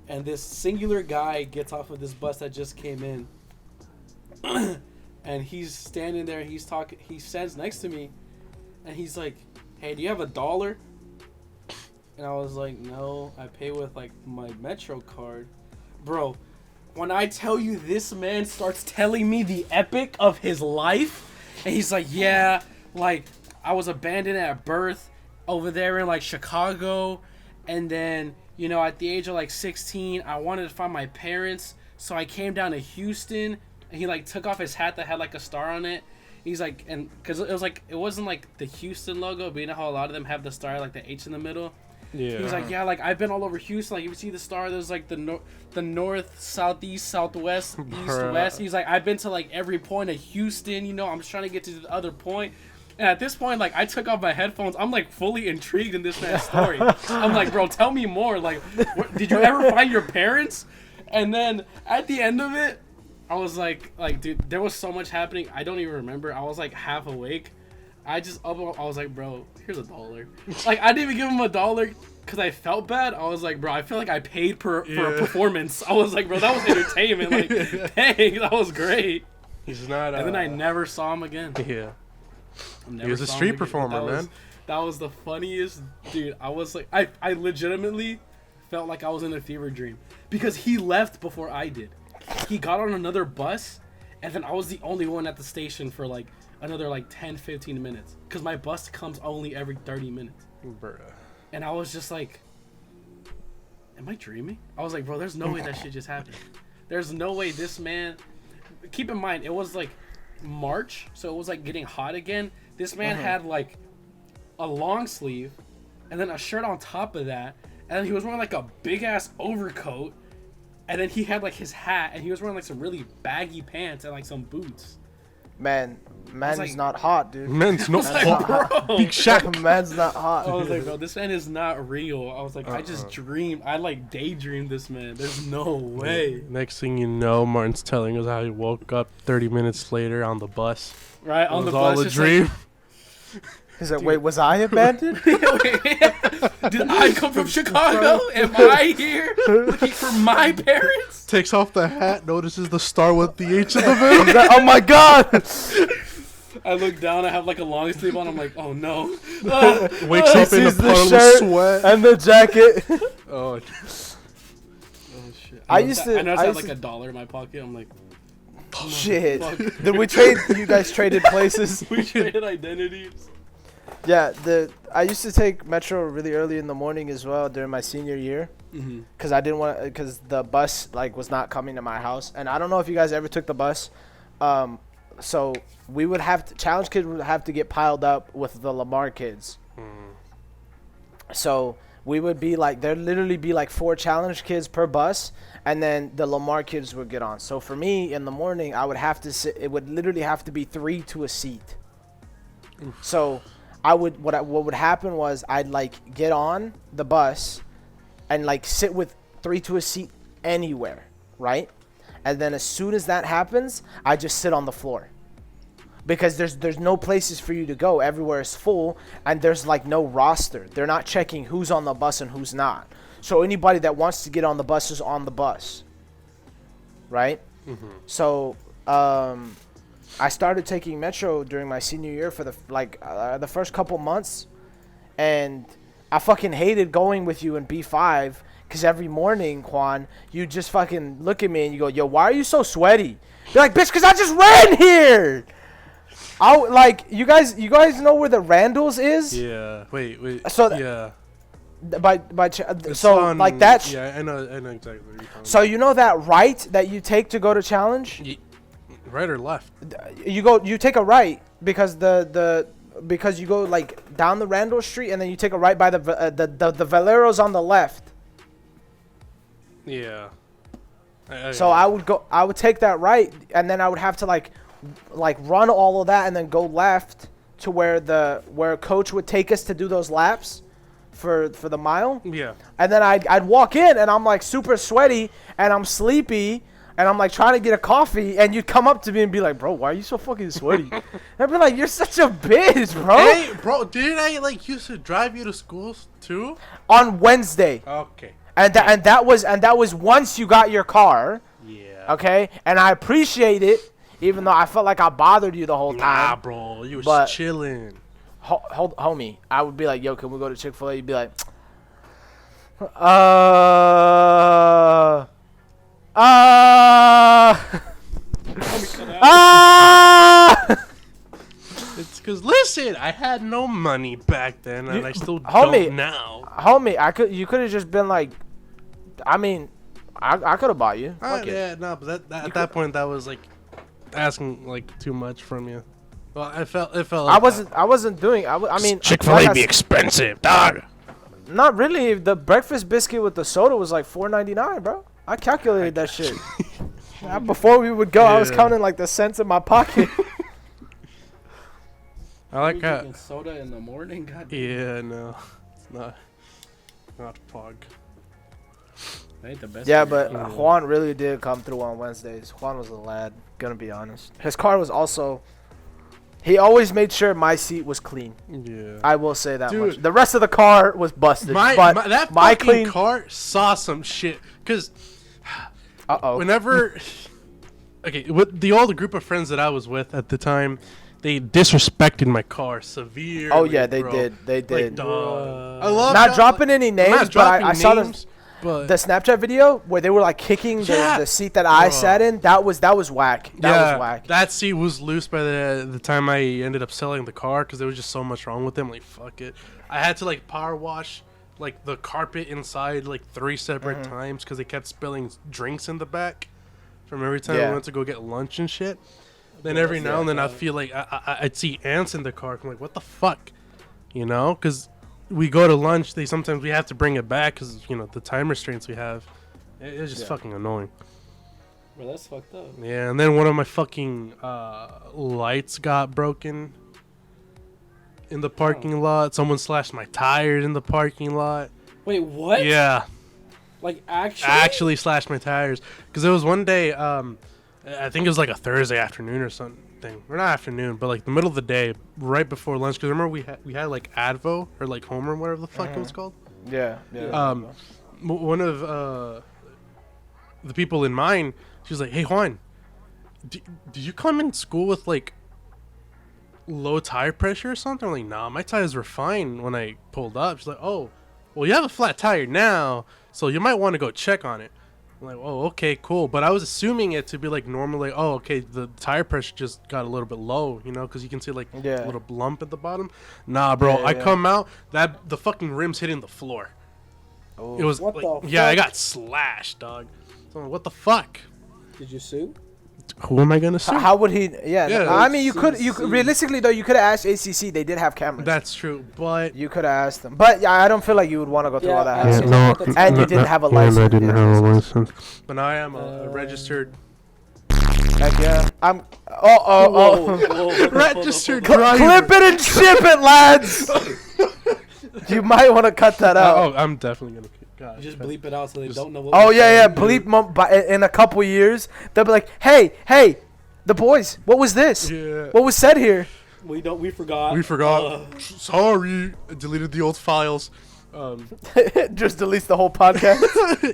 And this singular guy gets off of this bus that just came in. And he's standing there, he's talking, he stands next to me, and he's like, hey, do you have $1? And I was like, no, I pay with like my Metro card. Bro, when I tell you this man starts telling me the epic of his life, and he's like, yeah, like, I was abandoned at birth over there in like Chicago, and then, you know, at the age of like 16, I wanted to find my parents, so I came down to Houston, and he like took off his hat that had like a star on it. He's like, and because it was like, it wasn't like the Houston logo, but you know how a lot of them have the star, like the H in the middle. Yeah. He was like, yeah, like, I've been all over Houston. Like, you see the star, there's like the north, southeast, southwest, east, Bruh. west. He's like, I've been to like every point of Houston. You know, I'm just trying to get to the other point. And at this point, like, I took off my headphones. I'm like fully intrigued in this man's story. I'm like, bro, tell me more. Like, did you ever find your parents? And then at the end of it, I was like, dude, there was so much happening. I don't even remember. I was like half awake. I was like, bro, here's $1. Like, I didn't even give him $1 because I felt bad. I was like, bro, I feel like I paid for a performance. I was like, bro, that was entertainment. Like, dang, that was great. He's not. And then I never saw him again. Yeah. Never He was a saw him street again. performer, That was- man. That was the funniest, dude. I was like, I legitimately felt like I was in a fever dream because he left before I did. He got on another bus, and then I was the only one at the station for like another like 10-15 minutes because my bus comes only every 30 minutes. Bruh. And I was just like, am I dreaming? I was like, bro, there's no way that shit just happened. There's no way this man, keep in mind, it was like March, so it was like getting hot again. This man had like a long sleeve and then a shirt on top of that, and then he was wearing like a big ass overcoat, and then he had like his hat, and he was wearing like some really baggy pants and like some boots. Man is like, not hot, dude. Man's not like, hot. bro. Big Shaq. Man's not hot. I was like, bro, this man is not real. I was like, I just dreamed. I like daydreamed this man. There's no way. Next thing you know, Martin's telling us how he woke up 30 minutes later on the bus. Right It on was the all bus. a just dream. He's like, wait, was I abandoned? Did I come from Chicago? Am I here looking for my parents? Takes off the hat, notices the star with the H in the middle. Oh my god! I look down. I have like a long sleeve on. I'm like, oh no. Wakes up in a Sees the puddle of shirt sweat. and the jacket. Oh, Oh shit. I used to- I noticed I I had used like to- $1 in my pocket. I'm like, Shit. fuck. Did we trade? You guys traded places? We traded identities. Yeah. I used to take Metro really early in the morning as well during my senior year. Mm-hmm. Cause I didn't want, cause the bus like was not coming to my house, and I don't know if you guys ever took the bus. So we would have to, challenge kids would have to get piled up with the Lamar kids. So we would be like, there'd literally be like 4 challenge kids per bus, and then the Lamar kids would get on. So for me in the morning, I would have to sit. It would literally have to be 3 to a seat. So I would what would happen was I'd like get on the bus and like sit with 3 to a seat anywhere, right? And then as soon as that happens, I just sit on the floor. Because there's no places for you to go. Everywhere is full, and there's like no roster. They're not checking who's on the bus and who's not. So anybody that wants to get on the bus is on the bus. Right? Mm-hmm. So I started taking Metro during my senior year for the first couple months, and I fucking hated going with you in B5 because every morning, Juan, you just fucking look at me and you go, yo, why are you so sweaty? You're like, bitch, because I just ran here. You guys know where the Randalls is? yeah. Wait. So yeah. So like that. Yeah, I know exactly what you're talking So you know that right that you take to go to challenge? Right or left? You take a right because because you go like down the Randall Street and then you take a right by the Valero's on the left. Yeah. So I would take that right, and then I would have to like run all of that and then go left to where coach would take us to do those laps for the mile. Yeah. And then I'd walk in and I'm like super sweaty and I'm sleepy and I'm like trying to get a coffee, and you'd come up to me and be like, bro, why are you so fucking sweaty? And I'd be like, you're such a bitch, bro. Hey, bro, didn't I like used to drive you to school too? On Wednesday. Okay. And that was once you got your car. Yeah. Okay? And I appreciate it, even though I felt like I bothered you the whole Nah, time. bro, you was But- chilling. Homie, I would be like, yo, can we go to Chick-fil-A? You'd be like, It's because listen, I had no money back then, and I still homie, don't now. Homie, you could have just been like, I mean, I could have bought you. Fuck it. Yeah, no, but at that point, that was like asking like too much from you. Well, it felt. Like I wasn't doing. I mean, Chick-fil-A like be expensive, dog. not really. The breakfast biscuit with the soda was like $4.99, bro. I calculated that shit. Before we would go, I was Yeah. counting like the cents in my pocket. I like how. Drinking soda in the morning. God damn. Yeah, no, it's not pog. That ain't the best. Yeah, beer. but Juan really did come through on Wednesdays. Juan was a lad, gonna be honest. His car was also. He always made sure my seat was clean. Yeah. I will say that Dude. much. The rest of the car was busted. but that my fucking clean. car saw some shit. Cause Uh-oh. whenever, okay, with the old group of friends that I was with at the time, they disrespected my car severely. Oh yeah, they bro. did. They Like, did. dog. I love Not that, dropping like, any I'm names, not but dropping I saw names, but the Snapchat video where they were like kicking Yeah. the seat that I Bro. sat in. That was whack. That was whack. That seat was loose by the time I ended up selling the car because there was just so much wrong with them. Like, fuck it. I had to like power wash like the carpet inside like 3 separate times because they kept spilling drinks in the back from every time Yeah. we went to go get lunch and shit. Then every now and then I feel like I'd see ants in the car. I'm like, what the fuck? You know? Because we go to lunch. Sometimes we have to bring it back because, you know, the time restraints we have. It's just fucking annoying. Bro, that's fucked up. Yeah, and then one of my fucking lights got broken in the parking lot. Someone slashed my tires in the parking lot. Wait, what? Yeah. Like, actually? Actually slashed my tires. Because it was one day, I think it was like a Thursday afternoon or something. Or not afternoon, but like the middle of the day, right before lunch. Because remember we had like Advo or like Homer, whatever the fuck it was called? Yeah. One of the people in mine, she was like, "Hey Juan, did you come in school with like low tire pressure or something?" I'm like, "Nah, my tires were fine when I pulled up." She's like, "Oh, well, you have a flat tire now, so you might want to go check on it." I'm like, "Oh, okay, cool." But I was assuming it to be like normally, oh, okay, the tire pressure just got a little bit low, you know, because you can see like a little lump at the bottom. Nah, bro, I come out, the fucking rim's hitting the floor. Oh. It was What like, the yeah, I fuck? got slashed, dog. So I'm like, what the fuck? Did you sue? Who am I gonna sue? How would he? Yeah, Yeah, no, I mean, you could see. realistically though, you could have asked ACC. They did have cameras. That's true, but You could have asked them, but yeah, I don't feel like you would want to go through all that. Yeah, hassle. no, And you didn't have a license. I didn't have a license. But now I am a registered Heck yeah, I'm. Whoa. registered Clip driver. it and ship it, lads. You might want to cut that out. Oh, I'm definitely gonna. God, Just bleep it out so they don't know what. Oh we're yeah, saying. bleep in a couple years they'll be like, hey, the boys, what was this? Yeah. What was said here? We forgot. We forgot. Sorry, I deleted the old files. Just deletes the whole podcast.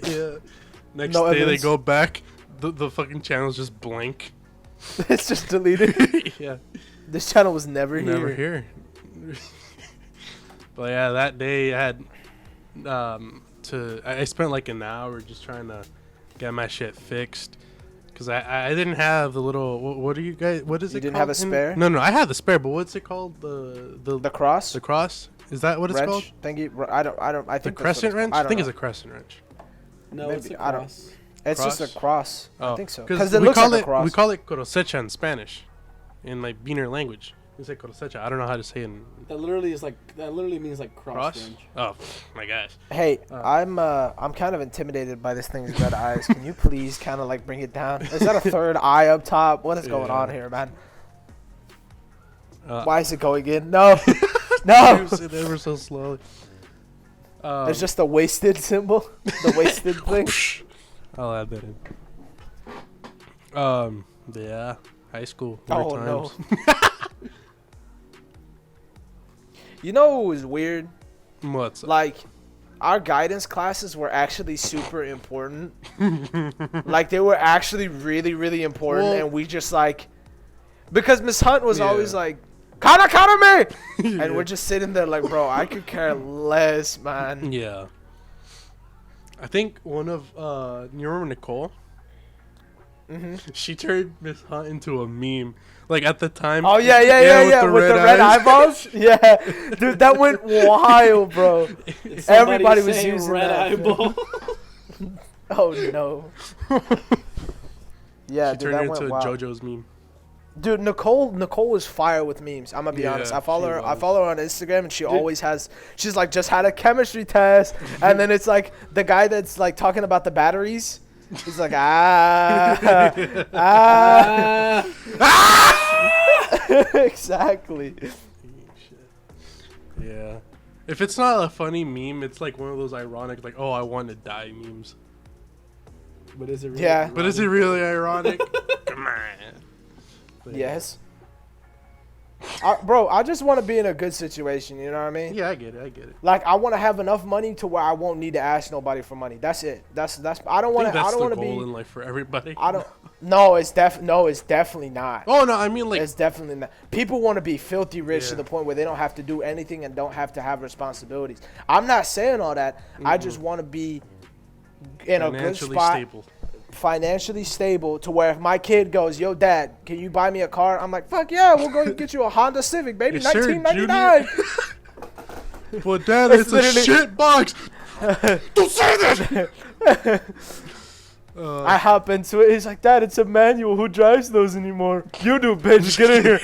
Yeah. Next No day evidence. they go back. The fucking channel's just blank. It's just deleted. Yeah. This channel was never Never here. here. But yeah, that day I had I spent like an hour just trying to get my shit fixed because I didn't have the little what are you guys what is You it didn't called? have a spare? No, I had the spare, but what's it called? The cross? The cross? Is that what it's Wrench? called? Thingy? I don't. I The think crescent wrench? I I think know. it's a crescent wrench. No, Maybe, it's a I don't- cross. It's just a cross. I think so. Because Because it looks call like it a cross. we call it cosecha in Spanish, in like Beaner language. We say cosecha. I don't know how to say it in That literally means like cross. cross. Range. Oh my gosh. Hey, I'm kind of intimidated by this thing's red eyes. Can you please kind of like bring it down? Is that a third eye up top? What is going Yeah. on here, man? Uh, Why is it going in? No, no. Moves it ever so slowly. It's just the wasted symbol, the wasted thing. I'll add that in. Yeah, high school. Oh Weird no. times. You know what was weird? What's Like, our guidance classes were actually super important. Like, they were actually really, really important, Well- and we just like, because Miss Hunt was Yeah. always like, counter me, Yeah. and we're just sitting there like, bro, I could care less, man. Yeah. I think one of you remember Nicole? Mm-hmm. She turned Miss Hunt into a meme. Like at the time. Oh yeah, with the red eyeballs. Yeah, dude, that went wild, bro. Somebody Everybody was saying using red that. eyeball. Oh no. Yeah, She dude, turned that it went into a wild. JoJo's meme. Dude, Nicole was fire with memes. I'm gonna be Yeah, honest. I follow she her. I was. follow her on Instagram, and she always has. She's like just had a chemistry test, and then it's like the guy that's like talking about the batteries. He's like exactly. Yeah. If it's not a funny meme, it's like one of those ironic, like, oh, I want to die memes. But is it really? Yeah. But is it really ironic? Come on. But Yes. Bro, I just want to be in a good situation. You know what I mean? Yeah, I get it. Like I want to have enough money to where I won't need to ask nobody for money. That's it. That's. I don't I want think to. I that's don't the want to goal be. in life for everybody. I don't. No, it's definitely not. Oh no, I mean like It's definitely not. People want to be filthy rich to Yeah. the point where they don't have to do anything and don't have to have responsibilities. I'm not saying all that. I just want to be in a good financially spot, stable. financially stable, to where if my kid goes, "Yo, Dad, can you buy me a car?" I'm like, "Fuck yeah, we'll go get you a Honda Civic, baby, Yes, sir, 1999." But Dad, It's it's a literally- shit box. Don't say that. I hop into it. He's like, "Dad, it's a manual. Who drives those anymore? You do, bitch. Get in here."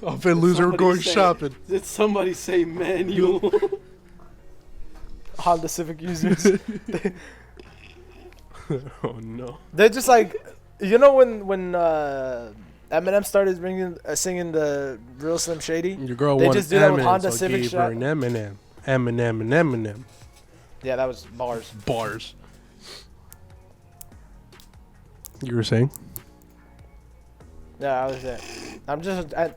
I'll bet loser Somebody going say- shopping. Did somebody say manual? Honda Civic users. Oh no. They're just like, You know when Eminem started singing the Real Slim Shady? Your girl They wanted just do that with M&Ms, Honda so I Civic gave strap? her an M&M. Eminem and Eminem. Yeah, that was bars. Bars. You were saying? Yeah, that was it.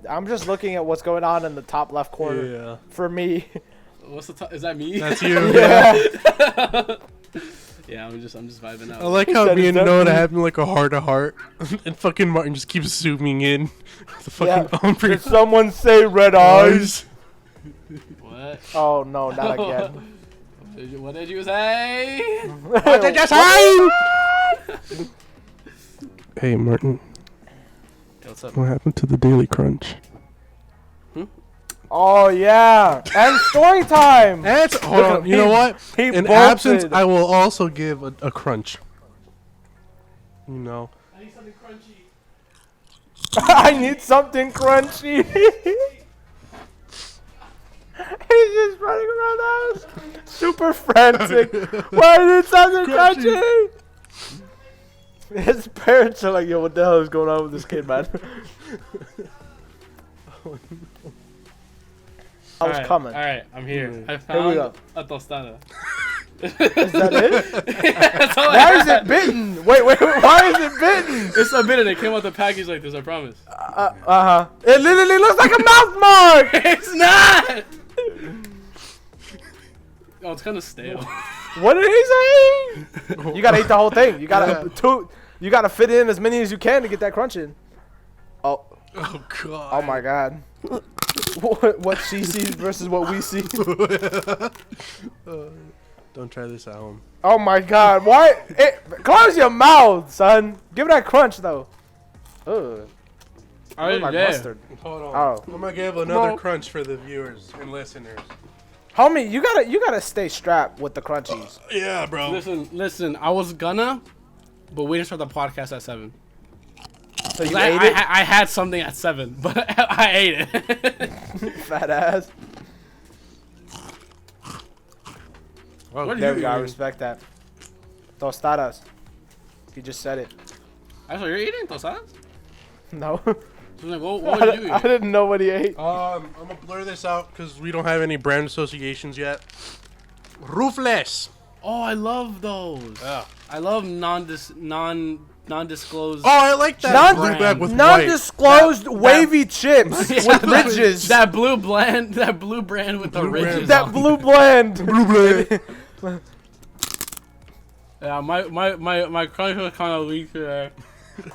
I'm just looking at what's going on in the top left corner Yeah. for me. What's the is that me? That's you. Yeah. Yeah, I'm just vibing out. I like how That me is and that Noah me? having like a heart to heart, and fucking Martin just keeps zooming in. The fucking ombre Did someone say red eyes? What? Oh no, not again. What did you say? What did you say? Hey Martin, What's up? what happened to the Daily Crunch? Oh yeah, and story time. Hold on. You know what? He In bolted. absence, I will also give a crunch. You know. I need something crunchy. I need something crunchy. He's just running around the house, super frantic. Why is it something crunchy? His parents are like, "Yo, what the hell is going on with this kid, man?" I was coming. All right, I'm here. I Here we found go. a tostada. Is that it? That's all I Why is had. it bitten? Wait, why is it bitten? It's a bit and it came out the package like this, I promise. Uh-huh. It literally looks like a mouth mark! It's not! Oh, it's kind of stale. What did he say? You gotta eat the whole thing. You gotta You gotta fit in as many as you can to get that crunch in. Oh. Oh god. Oh my god. What she sees versus what we see. Don't try this at home. Oh my god. Why? Close your mouth, son. Give it that crunch though. Ugh. Look like mustard. Hold on. Oh. I'm gonna give another crunch for the viewers and listeners. Homie, you gotta stay strapped with the crunchies. Yeah, bro. Listen. I was gonna, but we didn't start the podcast at 7. So you ate it? I had something at 7, but I ate it. Fat ass. Oh, There we go. I respect that. Tostadas. He just said it. I thought you're eating tostadas? No. So like, what would you I eat? didn't know what he ate. I'm gonna blur this out because we don't have any brand associations yet. Roofless. Oh, I love those. Yeah. I love non-disclosed. Oh, I like that. Blue bag with white. Non-disclosed wavy chips with ridges. That blue brand with the Blue brand. ridges. That blue blend. Blue bag. Yeah, my crunch was kind of weak today.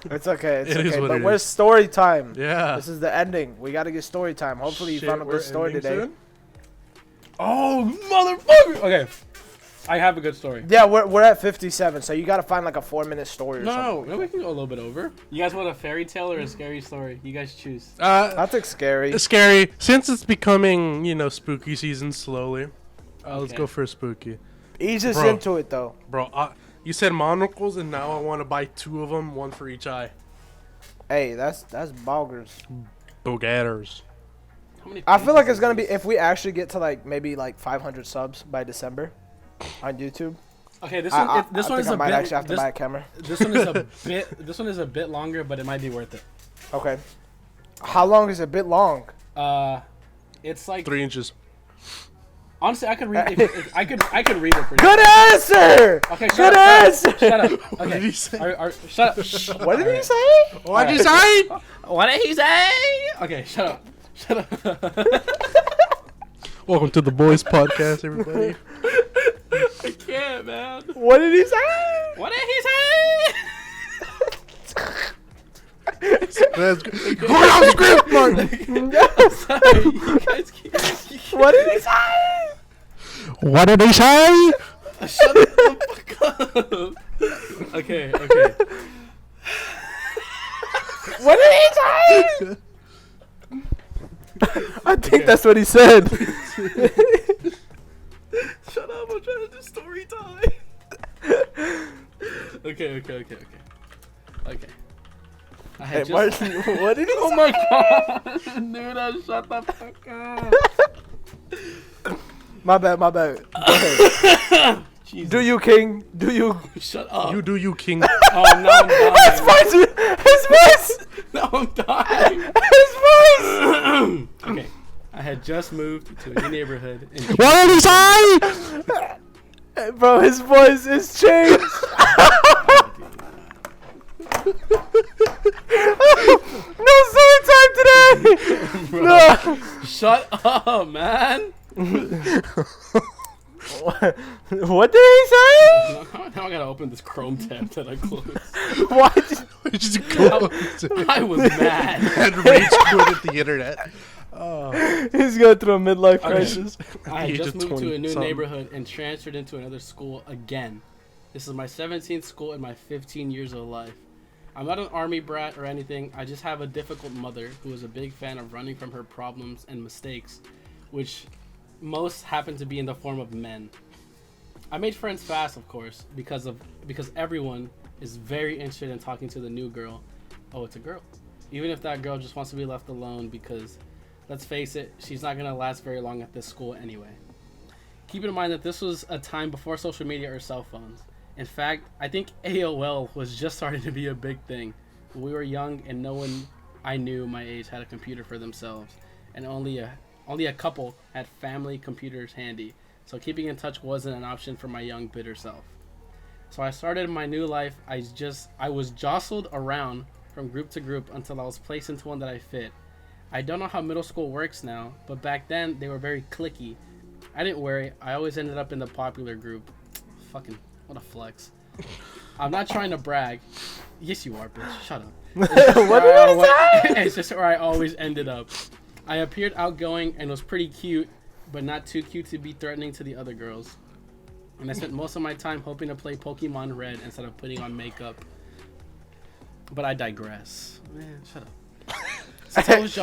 It's okay. It's It is okay. what But it where's is. story time? Yeah. This is the ending. We gotta get story time. Hopefully you Shit, found a we're good story ending today. soon? Oh, motherfucker! Okay, I have a good story. Yeah, we're at 57, so you gotta find like a 4-minute story or No, something. no, we can go a little bit over. You guys want a fairy tale or a scary story? You guys choose. I think scary. It's scary. Since it's becoming, spooky season slowly. Let's Okay. go for a spooky. Ease us Bro. into it though. Bro, you said monocles, and now I want to buy 2 of them, 1 for each eye. Hey, that's boggers. Bogatters. How many I feel like pages it's gonna is be if we actually get to maybe 500 subs by December on YouTube. Okay, this I one. This one think is I a might bit. actually have to buy a camera. This one is a bit. This one is a bit longer, but it might be worth it. Okay. How long is it? A bit long. It's like 3 inches. honestly, I could read. I could read it for you. Good answer. Okay, Good answer. Shut up. Okay. What did he say? Shut up. Shh. What did he say? What did he say? What did he say? Okay, shut up. Shut up. Welcome to the B.O.I.S podcast, everybody. I can't, man. What did he say? What did he say? That's good. Go off script, Martin. Sorry, you guys keep. What did he say? What did he say? Shut the fuck up. Okay. What did he say? I think that's what he said. Shut up, I'm trying to do story time. Okay. I had Hey, Martin, what did he Oh say? my god! Dude, shut the fuck up. My bad. Go ahead. Jesus. Do you, King? Do you? Shut up. You do you, King. Oh, now I'm dying. His voice! Now I'm dying. His voice! Okay. I had just moved to a new neighborhood. What did he say? Bro, his voice is changed. No story time today. Bro, No. shut up, man. What did he say? Now I gotta open this Chrome tab that I closed. Why? Did, Just close. I was mad. And rage quit the internet. he's going through a midlife crisis. I Age just of moved to a new 20-something. neighborhood and transferred into another school again. This is my 17th school in my 15 years of life. I'm not an army brat or anything. I just have a difficult mother who is a big fan of running from her problems and mistakes, which most happen to be in the form of men. I made friends fast, of course, because everyone is very interested in talking to the new girl. Oh, it's a girl. Even if that girl just wants to be left alone, because let's face it, she's not going to last very long at this school anyway. Keep in mind that this was a time before social media or cell phones. In fact, I think AOL was just starting to be a big thing. We were young and no one I knew my age had a computer for themselves, and only a couple had family computers handy, so keeping in touch wasn't an option for my young bitter self. So I started my new life. I was jostled around from group to group until I was placed into one that I fit. I don't know how middle school works now, but back then they were very cliquey. I didn't worry. I always ended up in the popular group. Fucking, what a flex. I'm not trying to brag. Yes, you are, bitch. Shut up. What did he say? It's just where I always ended up. I appeared outgoing and was pretty cute, but not too cute to be threatening to the other girls. And I spent most of my time hoping to play Pokemon Red instead of putting on makeup. But I digress. Man, shut up. Is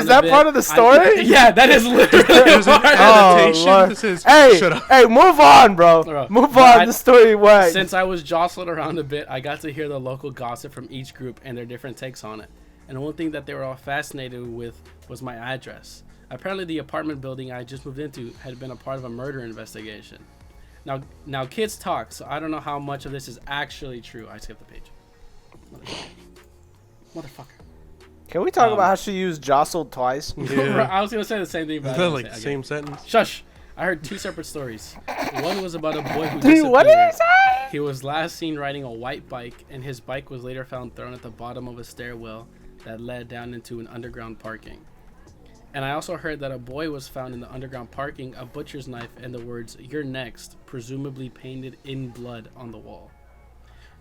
that part of the story? Yeah, that is literally There's an annotation Lord. that says, Hey, shut up. hey, move on, bro. Bro, Move but on. The story went. Since I was jostled around a bit, I got to hear the local gossip from each group and their different takes on it. And one thing that they were all fascinated with was my address. Apparently, the apartment building I just moved into had been a part of a murder investigation. Now kids talk, so I don't know how much of this is actually true. I skipped the page. Motherfucker. Can we talk about how she used jostled twice? Yeah. I was gonna say the same thing, but Is I that didn't like say the it same again. sentence? Shush! I heard two separate stories. One was about a boy who Dude, what did he disappeared. say? He was last seen riding a white bike, and his bike was later found thrown at the bottom of a stairwell that led down into an underground parking. And I also heard that a boy was found in the underground parking, a butcher's knife, and the words, "You're next," presumably painted in blood on the wall.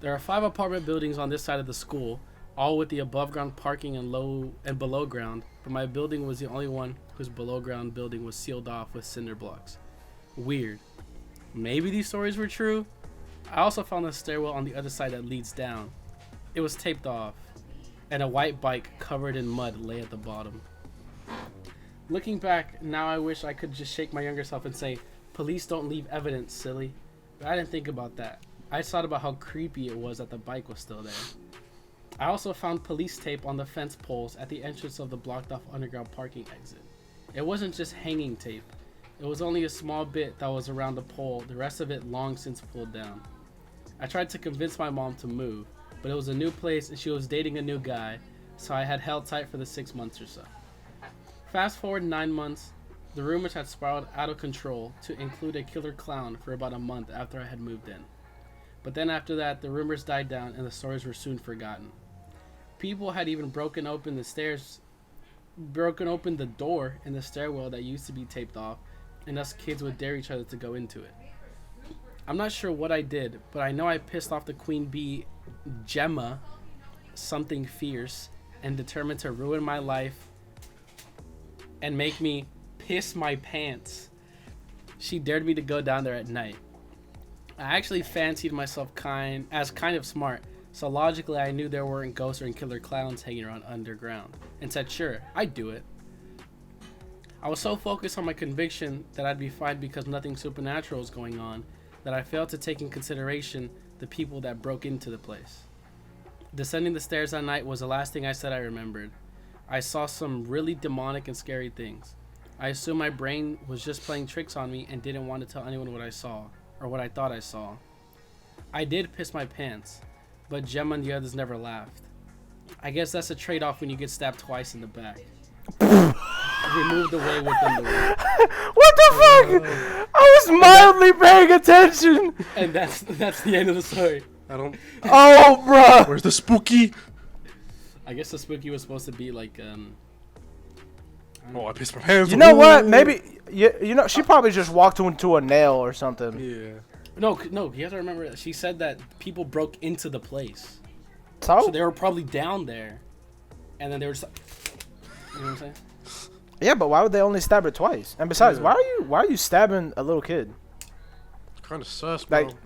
There are 5 apartment buildings on this side of the school, all with the above ground parking and below ground, but my building was the only one whose below ground building was sealed off with cinder blocks. Weird. Maybe these stories were true? I also found a stairwell on the other side that leads down. It was taped off, and a white bike covered in mud lay at the bottom. Looking back, now I wish I could just shake my younger self and say, "Police don't leave evidence, silly." But I didn't think about that. I just thought about how creepy it was that the bike was still there. I also found police tape on the fence poles at the entrance of the blocked off underground parking exit. It wasn't just hanging tape. It was only a small bit that was around the pole, the rest of it long since pulled down. I tried to convince my mom to move, but it was a new place and she was dating a new guy, so I had held tight for the 6 months or so. Fast forward 9 months, the rumors had spiraled out of control to include a killer clown for about a month after I had moved in. But then after that, the rumors died down and the stories were soon forgotten. People had even broken open the door in the stairwell that used to be taped off, and us kids would dare each other to go into it. I'm not sure what I did, but I know I pissed off the queen bee, Gemma, something fierce, and determined to ruin my life and make me piss my pants. She dared me to go down there at night. I actually fancied myself kind of smart, so logically I knew there weren't ghosts or killer clowns hanging around underground, and said sure, I'd do it. I was so focused on my conviction that I'd be fine because nothing supernatural was going on, that I failed to take in consideration the people that broke into the place. Descending the stairs that night was the last thing I said I remembered. I saw some really demonic and scary things. I assumed my brain was just playing tricks on me and didn't want to tell anyone what I saw. or what I thought I saw. I did piss my pants, but Gemma and the others never laughed. I guess that's a trade-off when you get stabbed twice in the back. Removed away within the room. What the fuck? I was mildly paying attention. And that's the end of the story. I don't. Oh, bro. Where's the spooky? I guess the spooky was supposed to be like Oh, I pissed my pants. You know what? Maybe you know she probably just walked into a nail or something. Yeah. No, you have to remember that she said that people broke into the place. So So they were probably down there, and then they were just like, you know what I'm saying? yeah, but why would they only stab her twice? And besides, Yeah. why are you stabbing a little kid? Kind of sus, bro. Like,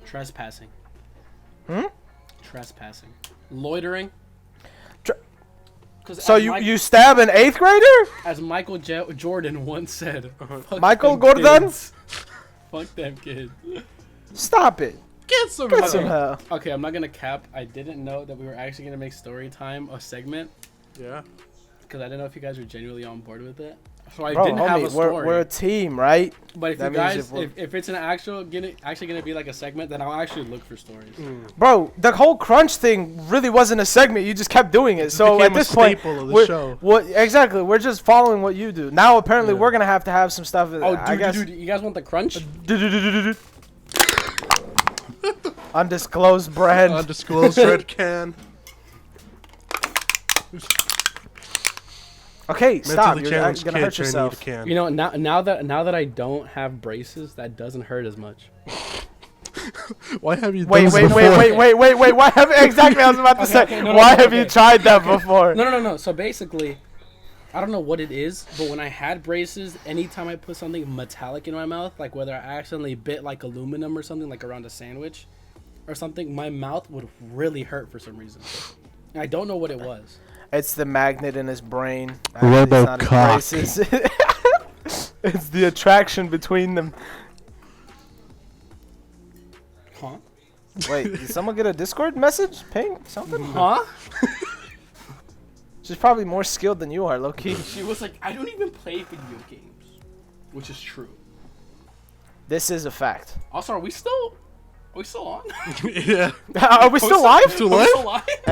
Trespassing. Hmm? Trespassing. Loitering. So you stab an 8th grader? As Michael Jordan once said, "Fuck Michael them Jordan? kids. Fuck them kids." Stop it. Get some Get some hell. Okay, I'm not gonna cap. I didn't know that we were actually gonna make story time a segment Yeah. because I didn't know if you guys were genuinely on board with it. So I Bro, didn't have homie, a story. we're a team, right? But if that you means guys, if if it's an actually gonna be like a segment, then I'll actually look for stories. Bro, the whole crunch thing really wasn't a segment. You just kept doing it. So became at a this point, staple of the we're, show. exactly, we're just following what you do. Now apparently Yeah. we're gonna have some stuff. Oh, I guess. dude, you guys want the crunch? Undisclosed brand. Undisclosed red can. Okay, stop. Mentally You're challenged gonna kid hurt trying to eat a yourself. can. You know, now that I don't have braces, that doesn't hurt as much. Why have you? Wait. done this before? Why have exactly? I was about to say. Why have you tried that before? No. So basically, I don't know what it is, but when I had braces, anytime I put something metallic in my mouth, like whether I accidentally bit like aluminum or something, like around a sandwich or something, my mouth would really hurt for some reason. And I don't know what it was. It's the magnet in his brain. Robocock. It's not his braces. It's the attraction between them. Huh? Wait, did someone get a Discord message? Ping? Something? Huh? She's probably more skilled than you are, low-key. She was like, I don't even play video games. Which is true. This is a fact. Also, are we still on? Yeah. Are we still live? Still Are we live? still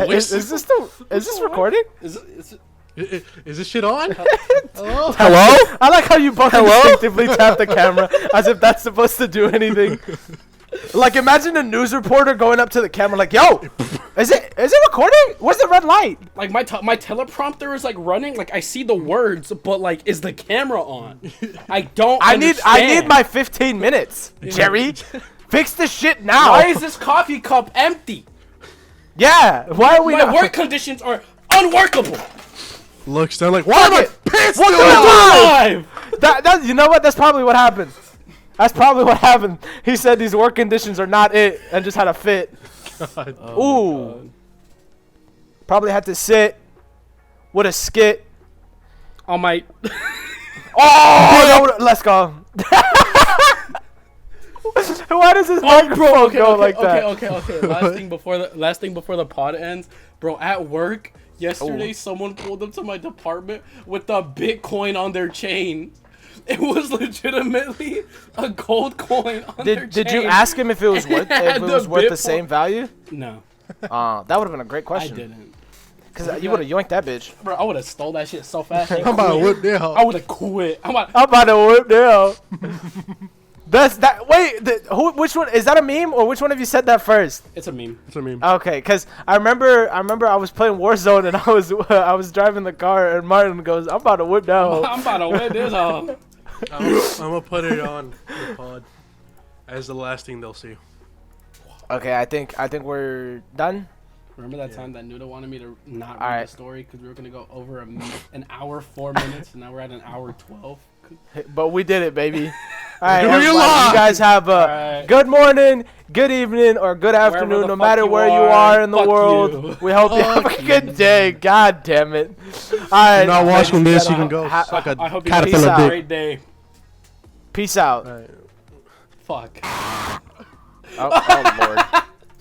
live? Is this still? Is this recording? Is it? Is this shit on? Hello? Hello? I like how you both instinctively tap the camera as if that's supposed to do anything. Like, imagine a news reporter going up to the camera like, "Yo, is it recording? Where's the red light?" Like my teleprompter is like running. Like I see the words, but like, is the camera on? I don't. I understand. need my 15 minutes, Jerry. Fix the shit now. Why is this coffee cup empty? Yeah. Why are we My not? work conditions are unworkable. Looks down like, why am I pissed? What Alive. That you know what? That's probably what happened. That's probably what happened. He said these work conditions are not it and just had a fit. Ooh. Probably had to sit with a skit. On my. Oh, no, let's go. Why does this microphone go like that? Okay. Last thing before the pod ends, bro. At work yesterday, someone pulled up to my department with a Bitcoin on their chain. It was legitimately a gold coin on their chain. Did you ask him if it was worth the same value? No, That would have been a great I question. didn't. Because you would have yoinked that bitch. Bro, I would have stole that shit so fast. I'm about to whip their house. I would have quit. I'm about to whip down. That's that. Wait, which one is that a meme or which one of you said that first? It's a meme. It's a meme. Okay, because I remember I was playing Warzone and I was driving the car and Martin goes, "I'm about to whip down." I'm about to win this. I'm gonna put it on the pod as the last thing they'll see. Okay, I think we're done. Remember that time that Nuda wanted me to not read Alright. the story because we were gonna go over an hour 4 minutes, and now we're at an hour 12. But we did it, baby. All right, Doing everybody, it live. you guys have a Alright. good morning, good evening, or good afternoon, the no fuck matter you where you are, are in the fuck world. you. We hope you have a Fuck good you. day. God damn it. All right, You're not watching ladies, this, you can go suck a I hope you guys Peace have caterpillar out. a dick. great day. Peace out. Alright. Fuck. Oh Lord.